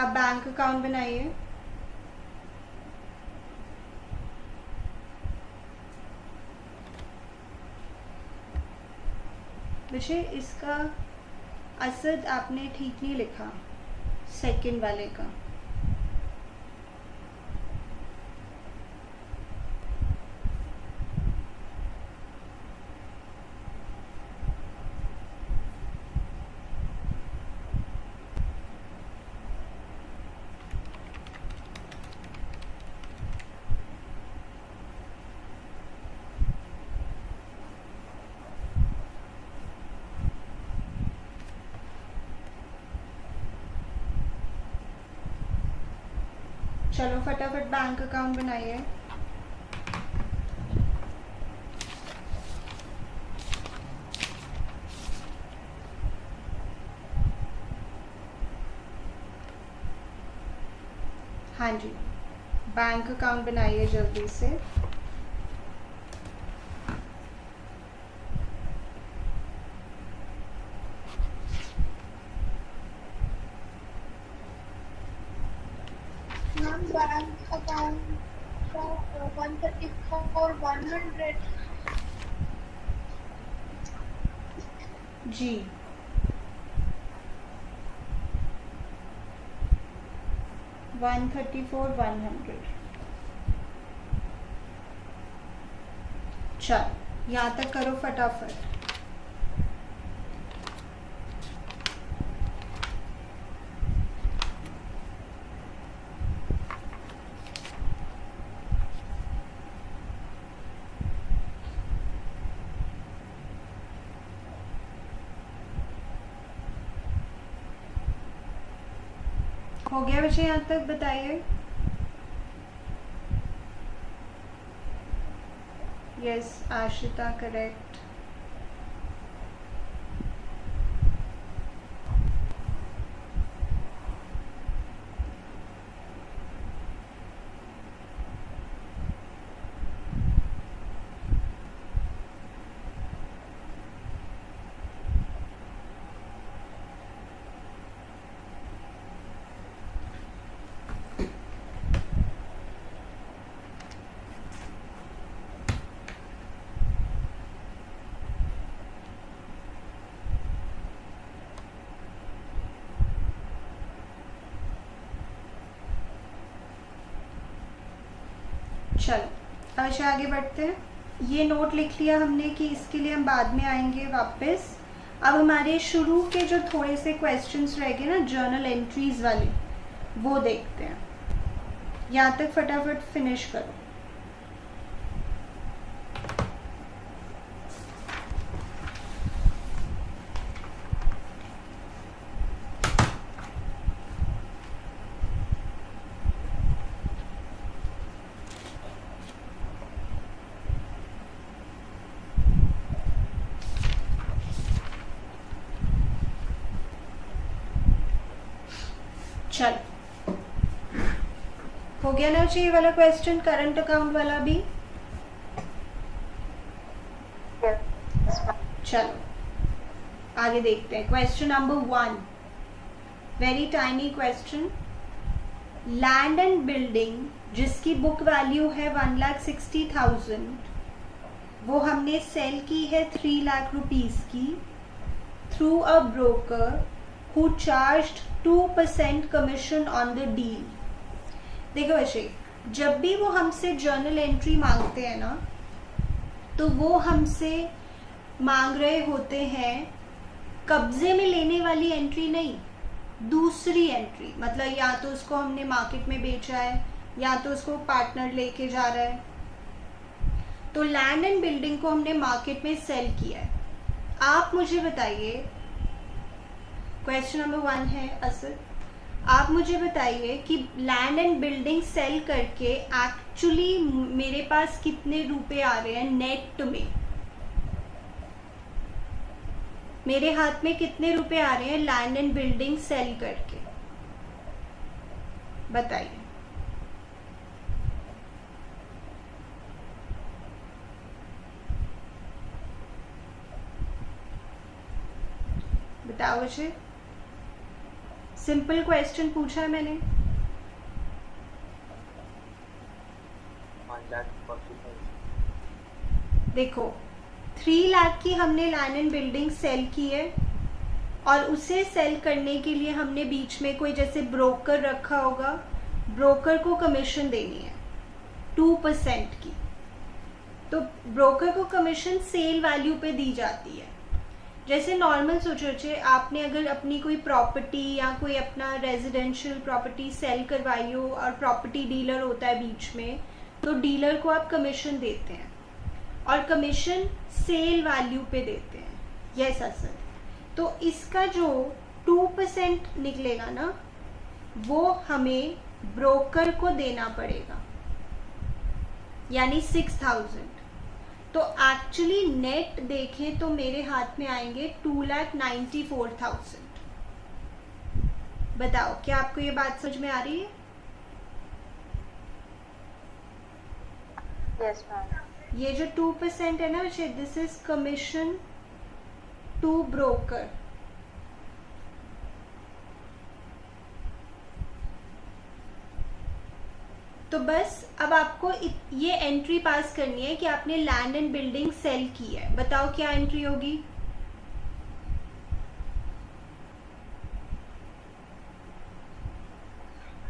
B: अब बैंक अकाउंट बनाइए. विषय इसका असद आपने ठीक नहीं लिखा, सेकंड वाले का. चलो फटाफट बैंक अकाउंट बनाइए. हाँ जी, बैंक अकाउंट बनाइए जल्दी से.
A: मैम बैंक अकाउंट का 134,100.
B: जी, $134,100. चल यहाँ तक करो फटाफट. हो गया विषय यहाँ तक, बताइए. Yes Ashita, correct. चलो अब अच्छा आगे बढ़ते हैं। ये नोट लिख लिया हमने कि इसके लिए हम बाद में आएंगे वापस। अब हमारे शुरू के जो थोड़े से क्वेश्चंस रह गए ना जर्नल एंट्रीज वाले, वो देखते हैं। यहाँ तक फटाफट फिनिश करो। चल हो गया ना ये वाला क्वेश्चन, करंट अकाउंट वाला भी। चलो आगे देखते हैं। Question number 1, very tiny question. Land and building जिसकी बुक वैल्यू है 1,60,000, वो हमने सेल की है 3 लाख रुपीस की through a broker who charged 2% commission on the deal. देखो वैसे जब भी वो हमसे जर्नल एंट्री मांगते हैं ना, तो वो हमसे मांग रहे होते हैं कब्जे में लेने वाली एंट्री नहीं, दूसरी एंट्री। मतलब या तो उसको हमने मार्केट में बेचा है या तो उसको पार्टनर लेके जा रहा है। तो लैंड एंड बिल्डिंग को हमने मार्केट में सेल किया है। आप मुझे बताइए, क्वेश्चन नंबर 1 है असद, आप मुझे बताइए कि लैंड एंड बिल्डिंग सेल करके एक्चुअली मेरे पास कितने रुपए आ रहे हैं नेट में, मेरे हाथ में कितने रुपए आ रहे हैं लैंड एंड बिल्डिंग सेल करके, बताइए। बताओ मुझे, सिंपल क्वेश्चन पूछा है मैंने।
C: 1,40,000।
B: देखो 3 लाख की हमने लैंड एंड बिल्डिंग सेल की है और उसे सेल करने के लिए हमने बीच में कोई जैसे ब्रोकर रखा होगा, ब्रोकर को कमीशन देनी है 2% की। तो ब्रोकर को कमीशन सेल वैल्यू पे दी जाती है। जैसे नॉर्मल सोचो, आपने अगर अपनी कोई प्रॉपर्टी या कोई अपना रेजिडेंशियल प्रॉपर्टी सेल करवाई हो और प्रॉपर्टी डीलर होता है बीच में, तो डीलर को आप कमीशन देते हैं और कमीशन सेल वैल्यू पे देते हैं। Yes sir. तो इसका जो 2% निकलेगा ना, वो हमें ब्रोकर को देना पड़ेगा, यानी 6,000। तो एक्चुअली नेट देखें तो मेरे हाथ में आएंगे 2,94,000। बताओ क्या आपको ये बात समझ में आ रही है?
D: Yes ma'am.
B: ये जो 2% है ना, this is commission to broker. तो बस अब आपको ये एंट्री पास करनी है कि आपने लैंड एंड बिल्डिंग सेल की है। बताओ क्या एंट्री होगी?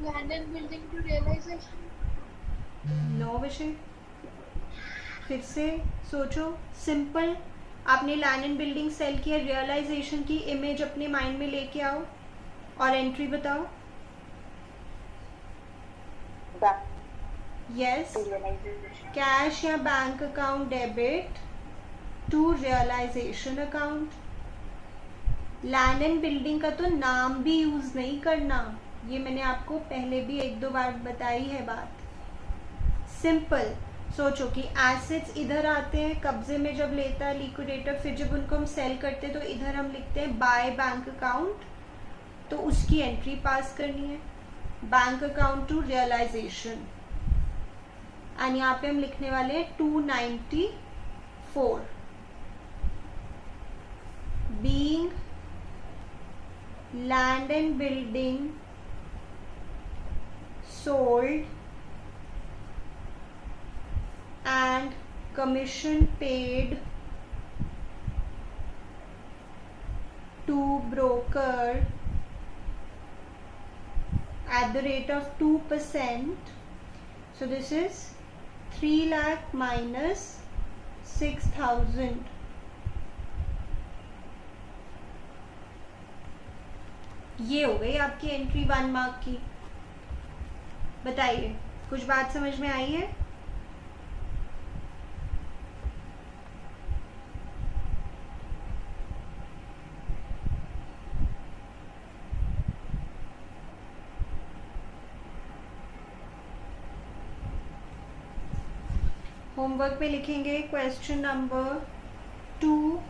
A: Land and building to realisation.
B: No विषय, फिर से सोचो। सिंपल, आपने लैंड एंड बिल्डिंग सेल किया, रियलाइजेशन की इमेज अपने माइंड में लेके आओ और एंट्री बताओ। यस, कैश या bank account debit to realisation account. Land and building का तो नाम भी यूज नहीं करना, ये मैंने आपको पहले भी 1-2 बार बताई है बात। सिंपल सोचो कि एसेट्स इधर आते हैं, कब्जे में जब लेता है लिक्विडेटर, फिर जब उनको हम सेल करते हैं तो इधर हम लिखते हैं बाय बैंक अकाउंट, तो उसकी एंट्री पास करनी है, bank account to realisation. And यहाँ पे हम लिखने वाले हैं 294, being land and building sold and commission paid to broker at the rate of 2%. So this is 3 lakh minus 6,000, ये हो गई आपकी एंट्री 1 मार्क की। बताइए कुछ बात समझ में आई है? होमवर्क पे लिखेंगे क्वेश्चन नंबर 2,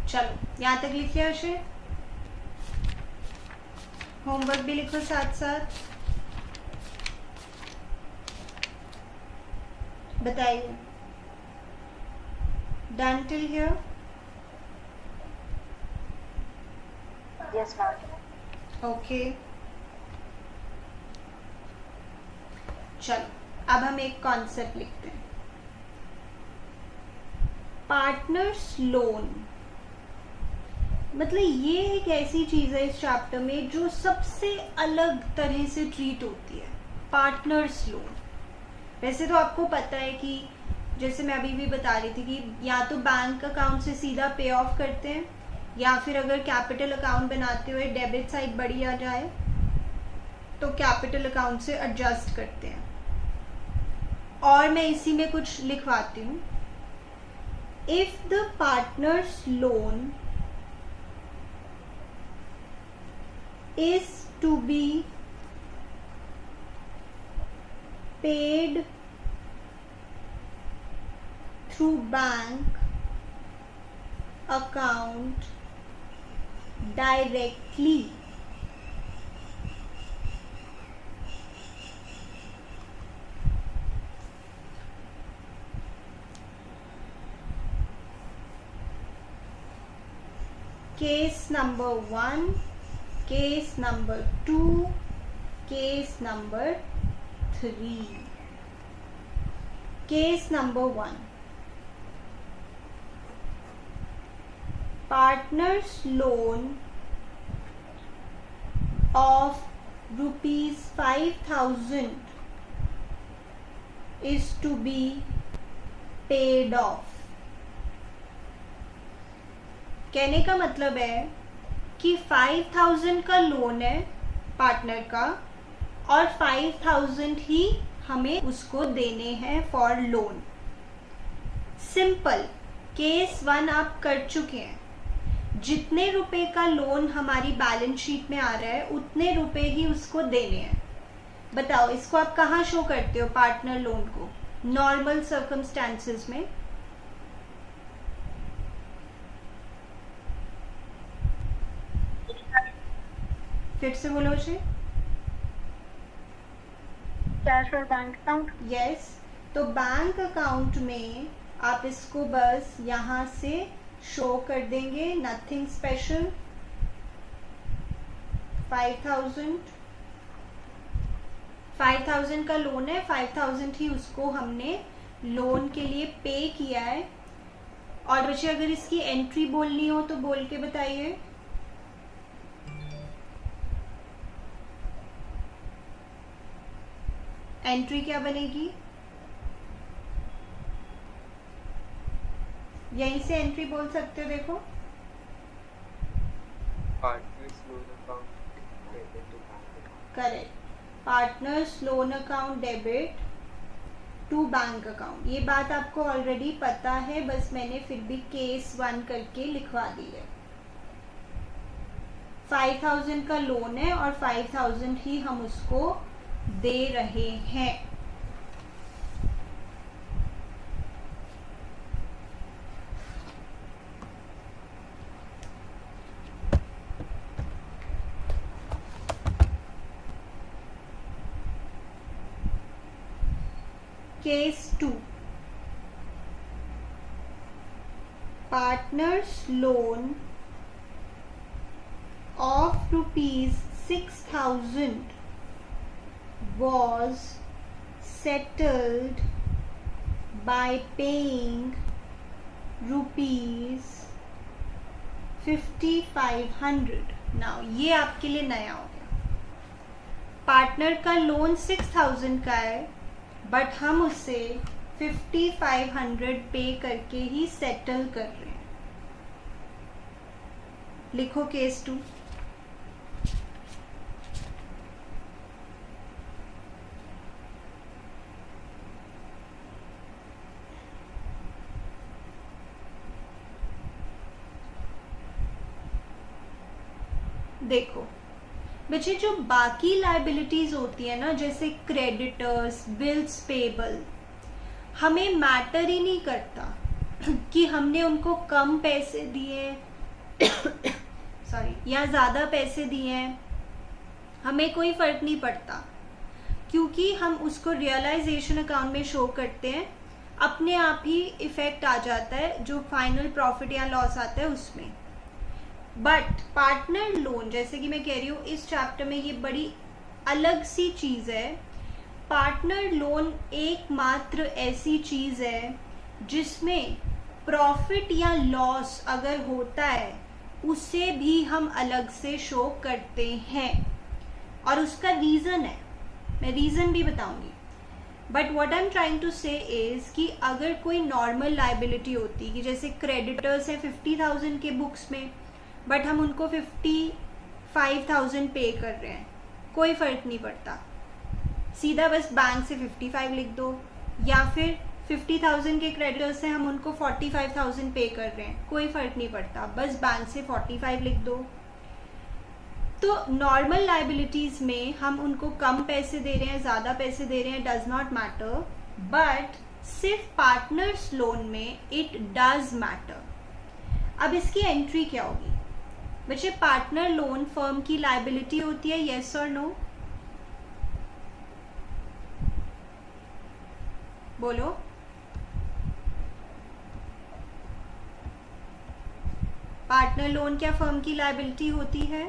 B: चलो यहाँ तक लिख लिया अशय? होमवर्क भी लिखो साथ साथ। बताइए, done till here?
D: Yes ma'am.
B: Okay, चलो अब हम एक कॉन्सेप्ट लिखते हैं, पार्टनर्स लोन। मतलब ये एक ऐसी चीज है इस चैप्टर में जो सबसे अलग तरह से ट्रीट होती है, पार्टनर्स लोन। वैसे तो आपको पता है कि जैसे मैं अभी भी बता रही थी कि या तो बैंक अकाउंट से सीधा पे ऑफ करते हैं, या फिर अगर कैपिटल अकाउंट बनाते हुए डेबिट साइड बढ़ी आ जाए तो कैपिटल अकाउंट से एडजस्ट करते हैं। और मैं इसी में कुछ लिखवाती हूँ, if the partners loan is to be paid through bank account directly, case number 1, case number 2, case number 3. Case number 1, partners loan of rupees 5,000 is to be paid off. कहने का मतलब है कि 5,000 का लोन है पार्टनर का, और 5,000 ही हमें उसको देने हैं फॉर लोन। सिंपल। केस 1 आप कर चुके हैं, जितने रुपए का लोन हमारी बैलेंस शीट में आ रहा है उतने रुपए ही उसको देने हैं। बताओ इसको आप कहाँ शो करते हो पार्टनर लोन को नॉर्मल सर्कमस्टेंसेस में? फिर से बोलो जी।
D: कैश और बैंक अकाउंट।
B: यस, तो बैंक अकाउंट में आप इसको बस यहाँ से शो कर देंगे, नथिंग स्पेशल। 5,000 का लोन है, 5,000 ही उसको हमने लोन के लिए पे किया है। और बच्चे अगर इसकी एंट्री बोलनी हो तो बोल के बताइए। एंट्री क्या बनेगी? यहीं से एंट्री बोल सकते हो। देखो
C: partner's loan account debit to bank account.
B: Correct, partners loan account debit to bank account, ये बात आपको ऑलरेडी पता है, बस मैंने फिर भी केस 1 करके लिखवा दी है। 5000 का लोन है और 5000 ही हम उसको दे रहे हैं। Case 2, partners loan of rupees 6000 was settled by paying rupees 5500। Now ये आपके लिए नया हो गया। पार्टनर का लोन 6000 का है, बट हम उसे 5500 पे करके ही सेटल कर रहे हैं। लिखो केस 2। देखो बच्चे, जो बाकी लायबिलिटीज होती है ना, जैसे क्रेडिटर्स, बिल्स पेबल, हमें मैटर ही नहीं करता कि हमने उनको कम पैसे दिए सॉरी या ज़्यादा पैसे दिए हैं, हमें कोई फर्क नहीं पड़ता, क्योंकि हम उसको रियलाइजेशन अकाउंट में शो करते हैं, अपने आप ही इफेक्ट आ जाता है जो फाइनल प्रॉफिट या लॉस आता है उसमें। बट पार्टनर लोन, जैसे कि मैं कह रही हूँ इस चैप्टर में ये बड़ी अलग सी चीज़ है। पार्टनर लोन एकमात्र ऐसी चीज़ है जिसमें प्रॉफिट या लॉस अगर होता है उसे भी हम अलग से शो करते हैं, और उसका रीज़न है, मैं रीज़न भी बताऊंगी। But what I am trying to say is कि अगर कोई नॉर्मल लाइबिलिटी होती कि जैसे क्रेडिटर्स हैं 50,000 के बुक्स में, बट हम उनको 55,000 पे कर रहे हैं, कोई फ़र्क नहीं पड़ता, सीधा बस बैंक से 55 लिख दो, या फिर 50,000 के क्रेडिटर्स हैं हम उनको 45,000 पे कर रहे हैं, कोई फ़र्क नहीं पड़ता, बस बैंक से 45 लिख दो। तो नॉर्मल लाइबिलिटीज़ में हम उनको कम पैसे दे रहे हैं, ज़्यादा पैसे दे रहे हैं, डज नॉट मैटर, बट सिर्फ पार्टनर्स लोन में इट डज मैटर। अब इसकी एंट्री क्या होगी बच्चे? पार्टनर लोन फर्म की लाइबिलिटी होती है, येस और नो? बोलो। पार्टनर लोन क्या फर्म की लाइबिलिटी होती है?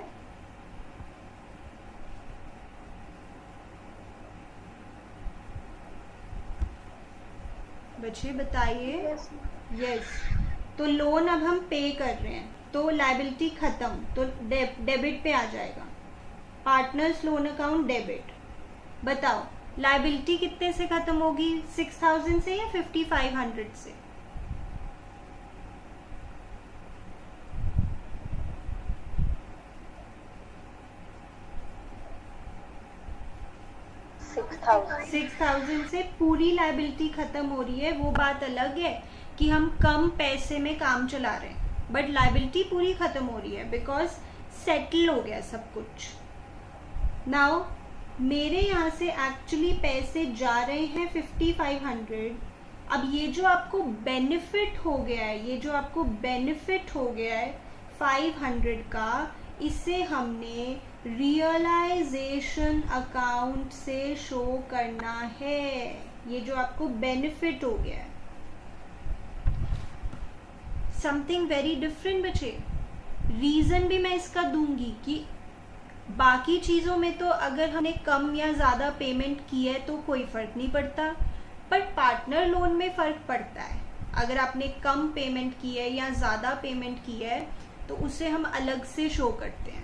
B: बच्चे बताइए। यस। तो लोन अब हम पे कर रहे हैं तो लाइबिलिटी खत्म, तो डेबिट पे आ जाएगा। Partners loan account debit. बताओ लाइबिलिटी कितने से खत्म होगी? 6000 से या 5500 से? सिक्स थाउजेंड से पूरी लाइबिलिटी खत्म हो रही है। वो बात अलग है कि हम कम पैसे में काम चला रहे हैं, बट लाइबिलिटी पूरी खत्म हो रही है बिकॉज सेटल हो गया सब कुछ। नाउ मेरे यहाँ से एक्चुअली पैसे जा रहे हैं 5500। अब ये जो आपको बेनिफिट हो गया है, ये जो आपको बेनिफिट हो गया है 500 का, इसे हमने रियलाइजेशन अकाउंट से शो करना है। ये जो आपको बेनिफिट हो गया है, समथिंग वेरी डिफरेंट बच्चे। रीजन भी मैं इसका दूंगी कि बाकी चीज़ों में तो अगर हमने कम या ज़्यादा पेमेंट की है तो कोई फ़र्क नहीं पड़ता, पर पार्टनर लोन में फ़र्क पड़ता है। अगर आपने कम पेमेंट की है या ज़्यादा पेमेंट की है तो उसे हम अलग से शो करते हैं।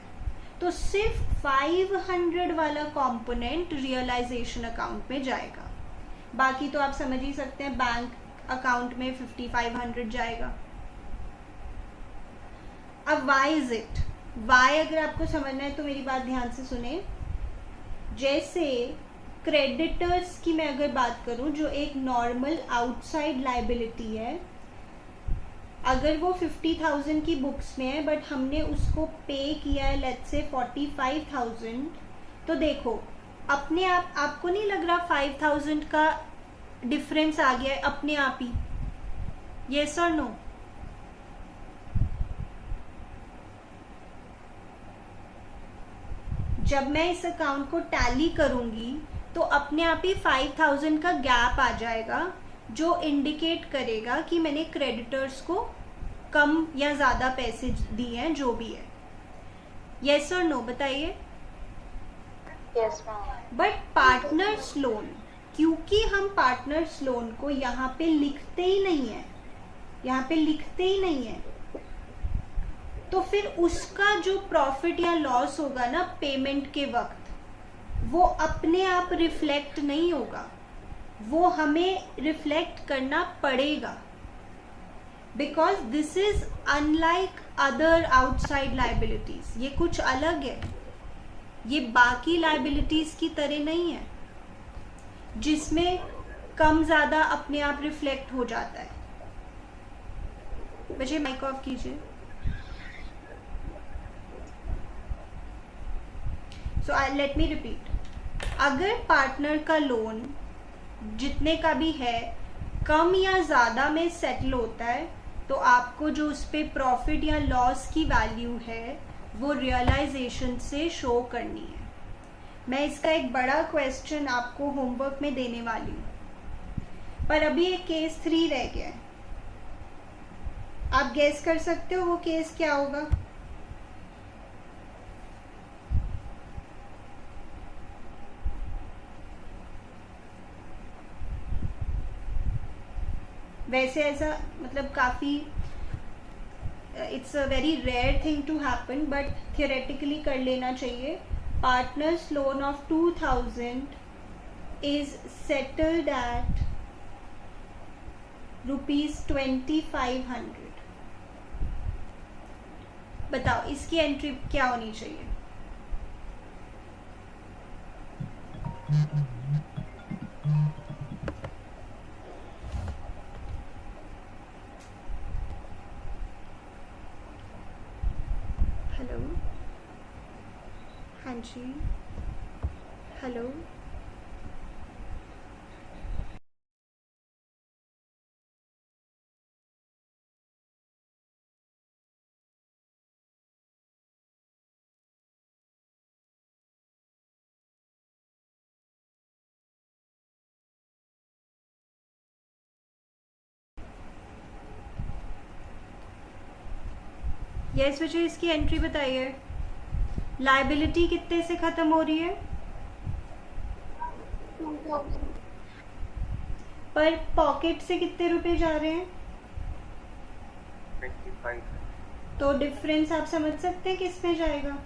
B: तो सिर्फ 500 वाला कंपोनेंट रियलाइजेशन अकाउंट में जाएगा, बाकी तो आप समझ ही सकते हैं बैंक अकाउंट में 5500 जाएगा। अब वाई इज इट? वाई अगर आपको समझना है तो मेरी बात ध्यान से सुने। जैसे क्रेडिटर्स की मैं अगर बात करूं, जो एक नॉर्मल आउटसाइड लाइबिलिटी है, अगर वो 50,000 की बुक्स में है बट हमने उसको पे किया है लेट्स से 45,000, तो देखो अपने आप, आपको नहीं लग रहा 5,000 का डिफरेंस आ गया है अपने आप ही? यस और नो? जब मैं इस अकाउंट को टैली करूंगी तो अपने आप ही 5,000 का गैप आ जाएगा, जो इंडिकेट करेगा कि मैंने क्रेडिटर्स को कम या ज़्यादा पैसे दिए हैं, जो भी है। यस और नो बताइए।
D: Yes ma'am.
B: But partners loan, क्योंकि हम पार्टनर्स लोन को यहाँ पे लिखते ही नहीं है, यहाँ पे लिखते ही नहीं है, तो फिर उसका जो प्रॉफिट या लॉस होगा ना पेमेंट के वक्त, वो अपने आप रिफ्लेक्ट नहीं होगा, वो हमें रिफ्लेक्ट करना पड़ेगा, because this is unlike other outside liabilities. ये कुछ अलग है, ये बाकी लाइबिलिटीज की तरह नहीं है जिसमें कम ज़्यादा अपने आप रिफ्लेक्ट हो जाता है। बच्चे माइक ऑफ कीजिए। सो लेट मी रिपीट, अगर पार्टनर का लोन जितने का भी है कम या ज़्यादा में सेटल होता है, तो आपको जो उस पर प्रॉफिट या लॉस की वैल्यू है वो रियलाइजेशन से शो करनी है। मैं इसका एक बड़ा क्वेश्चन आपको होमवर्क में देने वाली हूँ, पर अभी एक केस 3 रह गया है। आप गेस कर सकते हो वो केस क्या होगा? वैसे ऐसा मतलब काफ़ी it's a very rare thing to happen, but theoretically कर लेना चाहिए। Partners loan of 2,000 is settled at ₹2,500। बताओ इसकी एंट्री क्या होनी चाहिए? हेलो, हाँ जी, हेलो, यस बच्चों इसकी एंट्री बताइए। लाइबिलिटी कितने से खत्म हो रही है?
A: 2,000।
B: पर पॉकेट से कितने रुपए जा रहे हैं?
C: 25।
B: तो डिफरेंस आप समझ सकते हैं किस में जाएगा?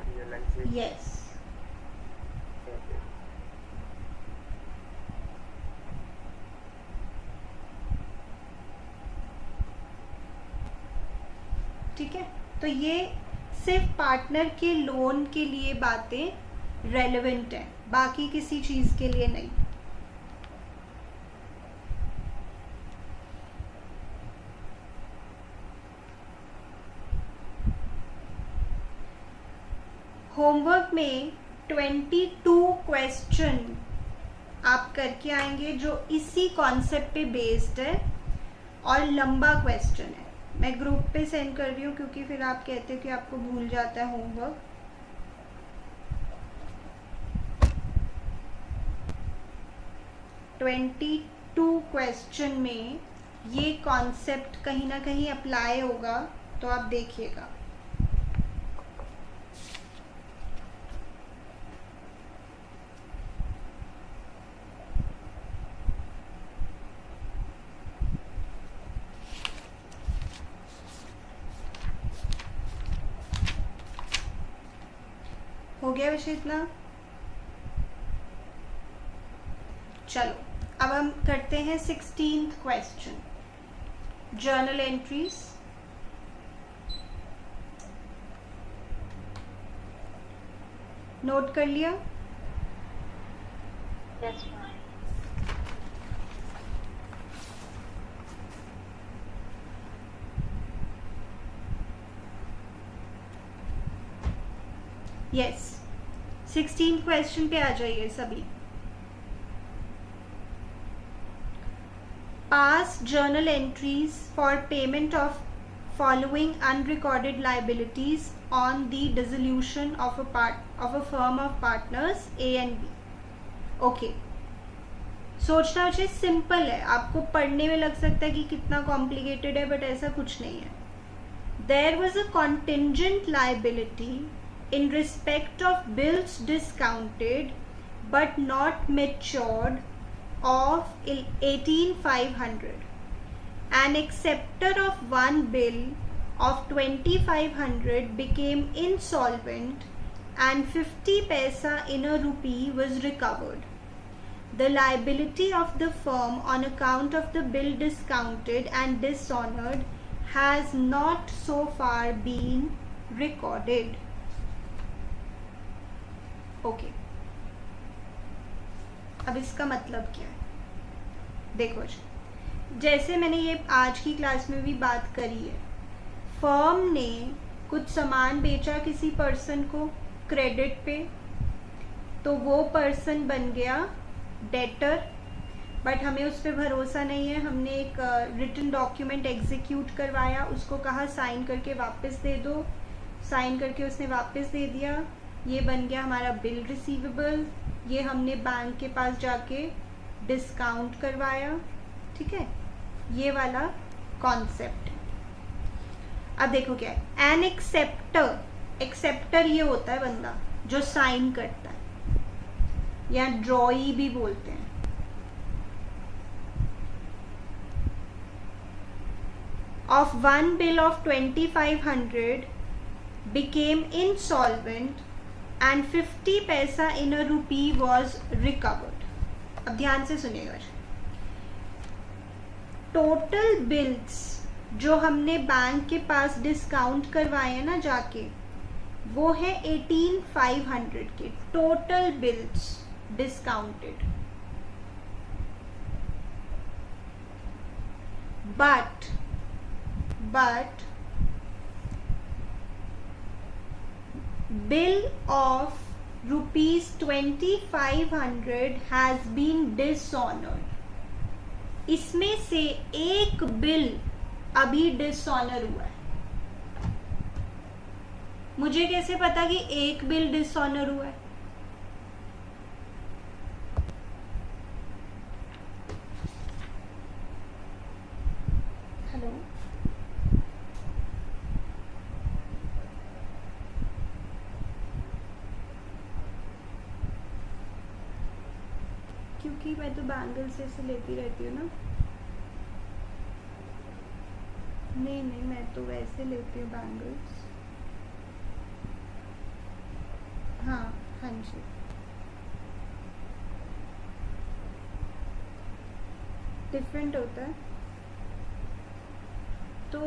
C: रियलाइजेशन।
B: यस। ठीक है, तो ये सिर्फ पार्टनर के लोन के लिए बातें रेलेवेंट हैं, बाकी किसी चीज़ के लिए नहीं। होमवर्क में 22 क्वेश्चन आप करके आएंगे जो इसी कॉन्सेप्ट पे बेस्ड है और लंबा क्वेश्चन है। मैं ग्रुप पे सेंड कर रही हूँ क्योंकि फिर आप कहते हो कि आपको भूल जाता है होमवर्क। ट्वेंटी 22 क्वेश्चन में ये कॉन्सेप्ट कहीं ना कहीं अप्लाई होगा, तो आप देखिएगा। हो गया विषय इतना? चलो अब हम करते हैं 16th question, journal entries. Note कर लिया?
D: Yes ma'am.
B: यस, 16 क्वेश्चन पे आ जाइए सभी। Pass journal entries for payment of following unrecorded liabilities on the dissolution of a firm of partners A and B. Okay. सोचना मुझे सिंपल है, आपको पढ़ने में लग सकता है कि कितना कॉम्प्लिकेटेड है, बट ऐसा कुछ नहीं है. There was a contingent liability in respect of bills discounted but not matured of 18,500. An acceptor of one bill of 2,500 became insolvent and 50 paisa in a rupee was recovered. The liability of the firm on account of the bill discounted and dishonored has not so far been recorded. Okay. अब इसका मतलब क्या है? देखो जी, जैसे मैंने ये आज की क्लास में भी बात करी है, फर्म ने कुछ सामान बेचा किसी पर्सन को क्रेडिट पे, तो वो पर्सन बन गया डेटर, बट हमें उस पर भरोसा नहीं है. हमने एक रिटन डॉक्यूमेंट एग्जीक्यूट करवाया, उसको कहा साइन करके वापस दे दो, साइन करके उसने वापस दे दिया, ये बन गया हमारा बिल रिसीवेबल. ये हमने बैंक के पास जाके डिस्काउंट करवाया. ठीक है, ये वाला कॉन्सेप्ट. अब देखो क्या है, एन एक्सेप्टर. एक्सेप्टर ये होता है बंदा जो साइन करता है, या ड्रॉई भी बोलते हैं. Of one bill of 2,500 became insolvent and 50 पैसा in a rupee was recovered. अब ध्यान से सुनिएगा. टोटल बिल्स जो हमने बैंक के पास डिस्काउंट करवाए हैं ना जाके, वो है 18,500 के total bills discounted. But bill of rupees 2,500 has been dishonored. इसमें से एक बिल अभी डिसऑनर हुआ है. मुझे कैसे पता कि एक बिल डिसऑनर हुआ है? हेलो, क्योंकि मैं तो बैंगल से लेती रहती हूँ ना. नहीं, मैं तो वैसे लेती हूँ बैंगल्स. हाँ जी. डिफरेंट होता है. तो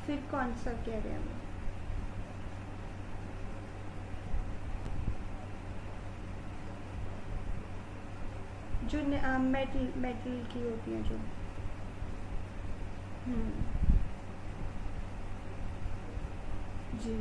B: फिर कौन सा कह रहे हैं? जो मेटल की होती हैं जो. जी.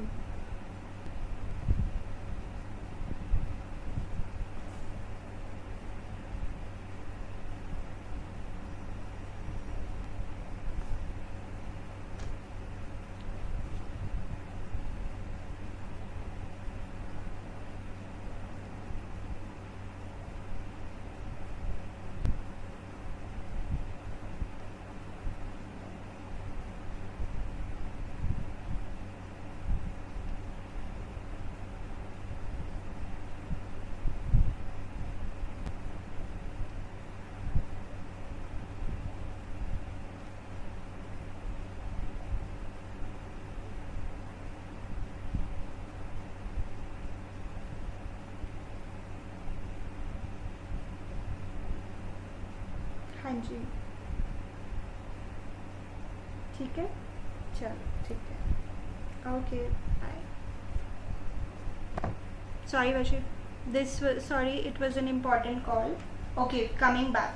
B: हाँ जी, ठीक है. चलो ठीक है. Okay, bye. Sorry Bashir. sorry, it was an important call. Okay, coming back.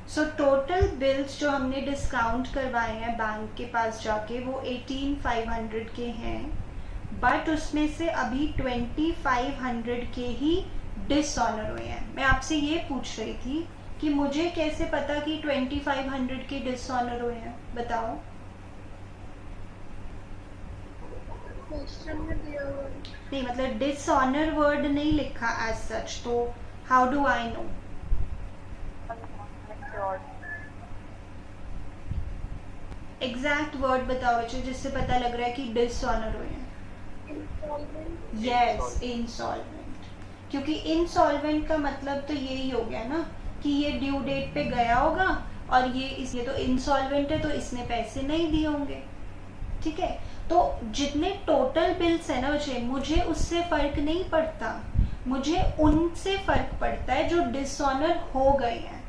B: So total bills जो हमने डिस्काउंट करवाए हैं बैंक के पास जाके वो 18,500 के हैं, बट उसमें से अभी 2,500 के ही डिसऑनर हुए हैं. मैं आपसे ये पूछ रही थी कि मुझे कैसे पता कि 2,500 के डिसऑनर हुए हैं, बताओ.
A: क्वेश्चन में दिया हुआ है.
B: नहीं मतलब डिसऑनर वर्ड नहीं लिखा एज सच, तो how do I know? Exact word बताओ बच्चों जिससे पता लग रहा है कि डिसऑनर हुए हैं.
A: इंस्टॉलमेंट.
B: Yes, insolvent. क्योंकि इंसॉल्वेंट का मतलब तो यही हो गया ना कि ये ड्यू डेट पे गया होगा और ये तो इंसॉल्वेंट है तो इसने पैसे नहीं दिए होंगे. ठीक है, तो जितने टोटल बिल्स है ना बच्चे, मुझे उससे फर्क नहीं पड़ता, मुझे उनसे फर्क पड़ता है जो डिसऑनर हो गए हैं.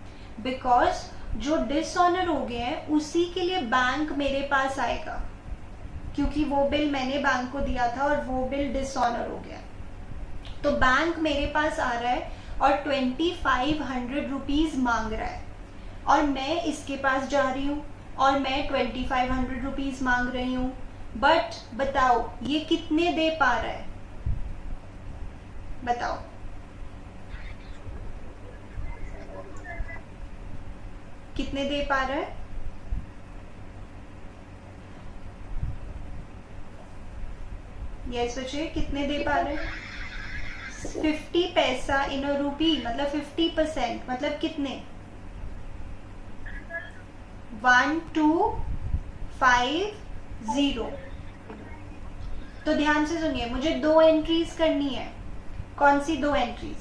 B: बिकॉज जो डिसऑनर हो गए हैं उसी के लिए बैंक मेरे पास आएगा, क्योंकि वो बिल मैंने बैंक को दिया था और वो बिल डिसऑनर हो गया. तो बैंक मेरे पास आ रहा है और 2,500 रुपीज मांग रहा है और मैं इसके पास जा रही हूँ और मैं 2,500 रुपीज मांग रही हूँ. बट बताओ ये कितने दे पा रहा है, बताओ. कितने दे पा रहा है? यस बच्चे, कितने दे पा रहे हैं? 50 पैसा इन अ रूपी, मतलब 50%, मतलब कितने? 1250. तो ध्यान से सुनिए, मुझे 2 एंट्रीज करनी है. कौन सी 2 एंट्रीज?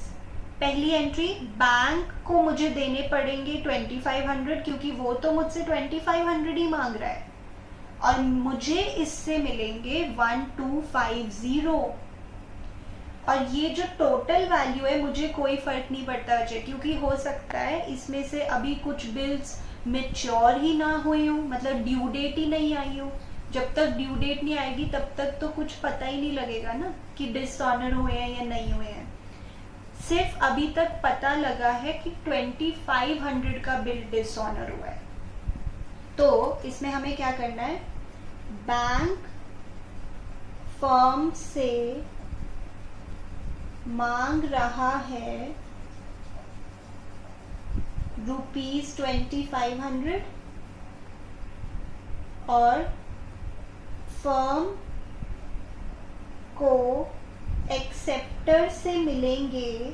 B: पहली एंट्री, बैंक को मुझे देने पड़ेंगे 2,500 क्योंकि वो तो मुझसे 2,500 ही मांग रहा है और मुझे इससे मिलेंगे 1,250. और ये जो टोटल वैल्यू है मुझे कोई फर्क नहीं पड़ता बच्चे, क्योंकि हो सकता है इसमें से अभी कुछ बिल्स मैच्योर ही ना हुई हो, मतलब ड्यू डेट ही नहीं आई हो. जब तक ड्यू डेट नहीं आएगी तब तक तो कुछ पता ही नहीं लगेगा ना कि डिसऑनर हुए हैं या नहीं हुए हैं. सिर्फ अभी तक पता लगा है कि 2,500 का बिल डिसऑनर हुआ है. तो इसमें हमें क्या करना है, बैंक फर्म से मांग रहा है ₹2,500 और फर्म को एक्सेप्टर से मिलेंगे,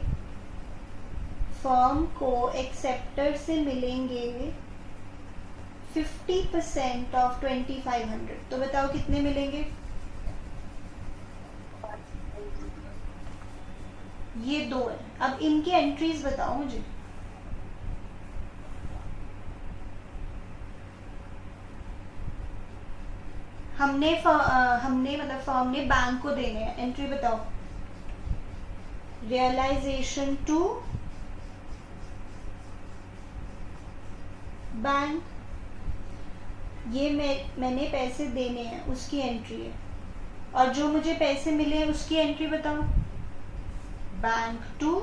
B: फर्म को एक्सेप्टर से मिलेंगे 50% ऑफ 2,500. तो बताओ कितने मिलेंगे? ये 2 है. अब इनकी एंट्रीज बताओ मुझे. हमने मतलब फर्म ने बैंक को देने हैं. एंट्री बताओ. रियलाइजेशन टू बैंक, ये मैंने पैसे देने हैं उसकी एंट्री है. और जो मुझे पैसे मिले हैं उसकी एंट्री बताओ. Bank to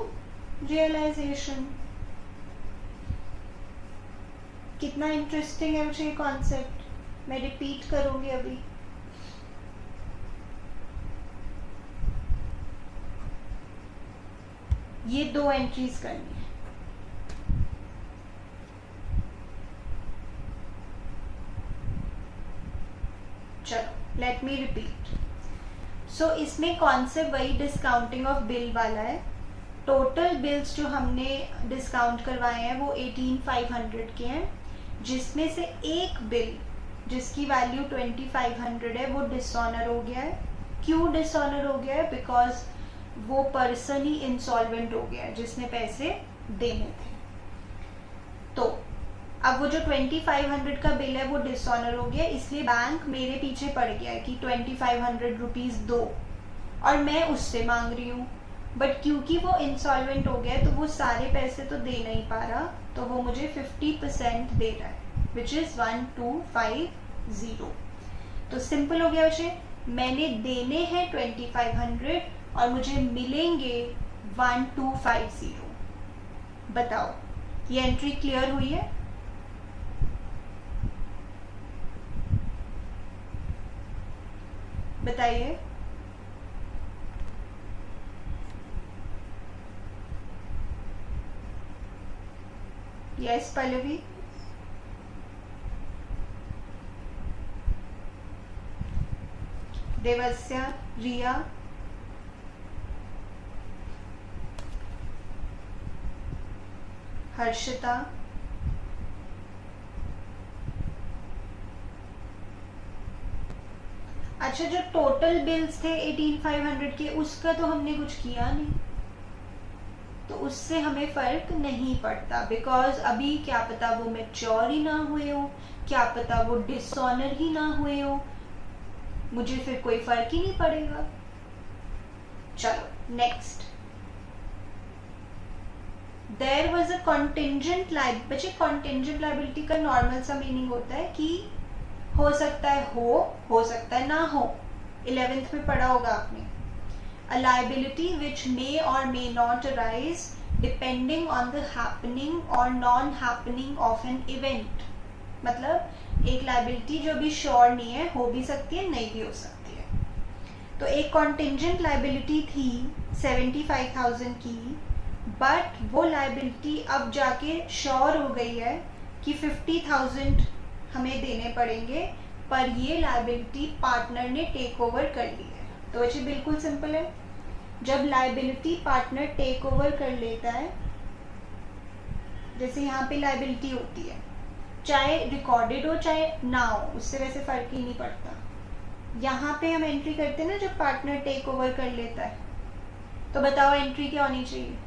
B: realisation. कितना इंटरेस्टिंग है मुझे ये कॉन्सेप्ट. मैं रिपीट करूंगी अभी. ये 2 एंट्रीज करनी है. चलो लेट मी रिपीट. सो इसमें कॉन्सेप्ट वही डिस्काउंटिंग ऑफ बिल वाला है. टोटल बिल्स जो हमने डिस्काउंट करवाए हैं वो 18,500 के हैं, जिसमें से एक बिल जिसकी वैल्यू 2,500 है वो डिसऑनर हो गया है. क्यों डिसऑनर हो गया है? बिकॉज वो पर्सन ही इंसॉल्वेंट हो गया है जिसने पैसे देने थे. तो अब वो जो 2,500 का बिल है वो डिसऑनर हो गया, इसलिए बैंक मेरे पीछे पड़ गया है कि 2,500 रुपीज दो और मैं उससे मांग रही हूँ. बट क्योंकि वो इंसॉल्वेंट हो गया है तो वो सारे पैसे तो दे नहीं पा रहा, तो वो मुझे 50% दे रहा है, विच इज 1,250. तो सिंपल हो गया बच्चे, मैंने देने हैं 2,500 और मुझे मिलेंगे 1250। बताओ ये एंट्री क्लियर हुई है? बताइए। यस पल्लवी, देवस्या, रिया, हर्षिता, अच्छा जो टोटल बिल्स थे 18,500 के, उसका तो हमने कुछ किया नहीं, तो उससे हमें फर्क नहीं पड़ता, बिकॉज अभी क्या पता वो मैच्योर ही ना हुए हो, क्या पता वो डिसऑनर ही ना हुए हो, मुझे फिर कोई फर्क ही नहीं पड़ेगा। चलो next. There was a contingent liability. बच्चे कॉन्टिंजेंट लाइबिलिटी का नॉर्मल सा मीनिंग होता है कि हो सकता है हो सकता है ना हो। 11th में पढ़ा होगा आपने। A liability which may or may not arise depending on the happening or non-happening of an event। मतलब एक लाइबिलिटी जो भी श्योर नहीं है, हो भी सकती है नहीं भी हो सकती है। तो एक कॉन्टिंजेंट लाइबिलिटी थी 75,000 की, बट वो लाइबिलिटी अब जाके श्योर हो गई है कि 50,000 हमें देने पड़ेंगे, पर ये लाइबिलिटी पार्टनर ने टेक ओवर कर ली है। तो वैसे बिल्कुल सिंपल है, जब लाइबिलिटी पार्टनर टेक ओवर कर लेता है, जैसे यहाँ पे लाइबिलिटी होती है, चाहे रिकॉर्डेड हो चाहे ना हो, उससे वैसे फर्क ही नहीं पड़ता। यहाँ पे हम एंट्री करते हैं ना जब पार्टनर टेक ओवर कर लेता है, तो बताओ एंट्री क्या होनी चाहिए?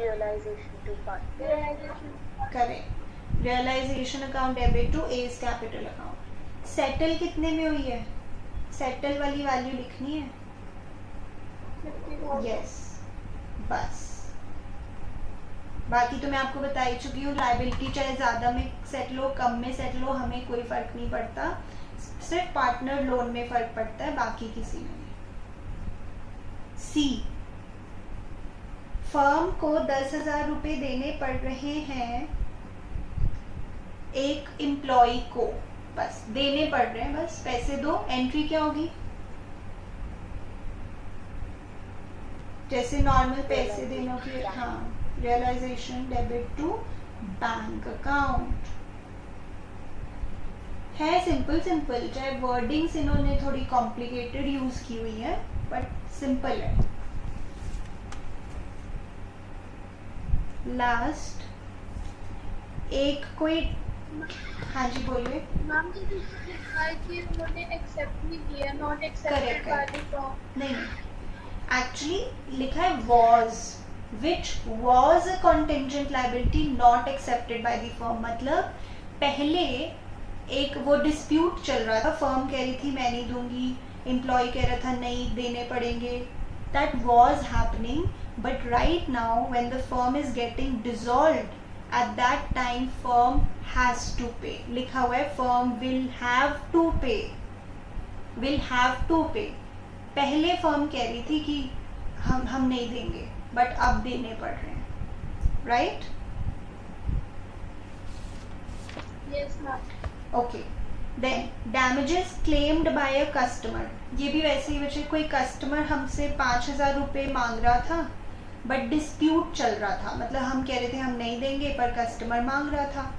D: Realisation to partner.
B: Correct, realisation account debit to A's capital account. Settle कितने में हुई है? सेटल वाली वैल्यू लिखनी है। यस, बस बाकी तो मैं आपको बता ही चुकी हूँ। लाइबिलिटी चाहे ज़्यादा में सेटल हो कम में सेटल हो, हमें कोई फ़र्क नहीं पड़ता, सिर्फ पार्टनर लोन में फ़र्क पड़ता है, बाकी किसी में नहीं। सी, फर्म को 10,000 रुपये देने पड़ रहे हैं एक एम्प्लॉय को, बस देने पड़ रहे हैं, बस पैसे दो। एंट्री क्या होगी? जैसे नॉर्मल पैसे देने की, हाँ, realisation debit to bank account. है सिंपल सिंपल, चाहे वर्डिंग्स इन्होंने थोड़ी कॉम्प्लिकेटेड यूज की हुई है, बट सिंपल है। लास्ट एक कोई, हाँ जी बोलिए।
A: मैम जी लिखा है कि उन्होंने एक्सेप्ट नहीं किया, not accepted by the firm.
B: नहीं, एक्चुअली लिखा है was, which was a contingent liability not accepted by the firm। मतलब पहले एक वो डिस्प्यूट चल रहा था, फर्म कह रही थी मैं नहीं दूंगी, एम्प्लॉय कह रहा था नहीं देने पड़ेंगे। that was happening, but right now when the firm is getting dissolved, at that time firm has to pay। लिखा हुआ है firm will have to pay, will have to pay। पहले फर्म कह रही थी कि हम नहीं देंगे, बट अब देने पड़ रहे हैं, right?
A: Yes ma'am.
B: Okay, then damages claimed by a customer. ये भी वैसे ही बच्चे, कोई कस्टमर हमसे 5,000 रुपये मांग रहा था, बट डिस्प्यूट चल रहा था, मतलब हम कह रहे थे हम नहीं देंगे, पर कस्टमर मांग रहा था।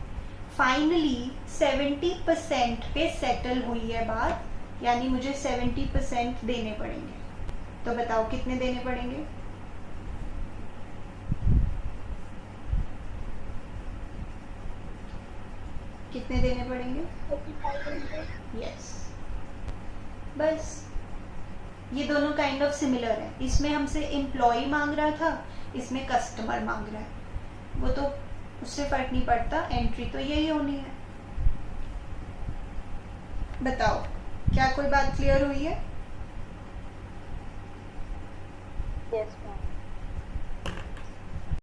B: फाइनली 70% पे सेटल हुई है बात, यानी मुझे 70% देने पड़ेंगे। तो बताओ कितने देने पड़ेंगे? कितने देने पड़ेंगे?
A: 4500।
B: यस, बस ये दोनों काइंड ऑफ सिमिलर है। इसमें हमसे एम्प्लॉय मांग रहा था, इसमें कस्टमर मांग रहा है, वो तो उससे फर्क नहीं पड़ता, एंट्री तो यही होनी है। बताओ क्या कोई बात क्लियर हुई है?
D: Yes ma'am.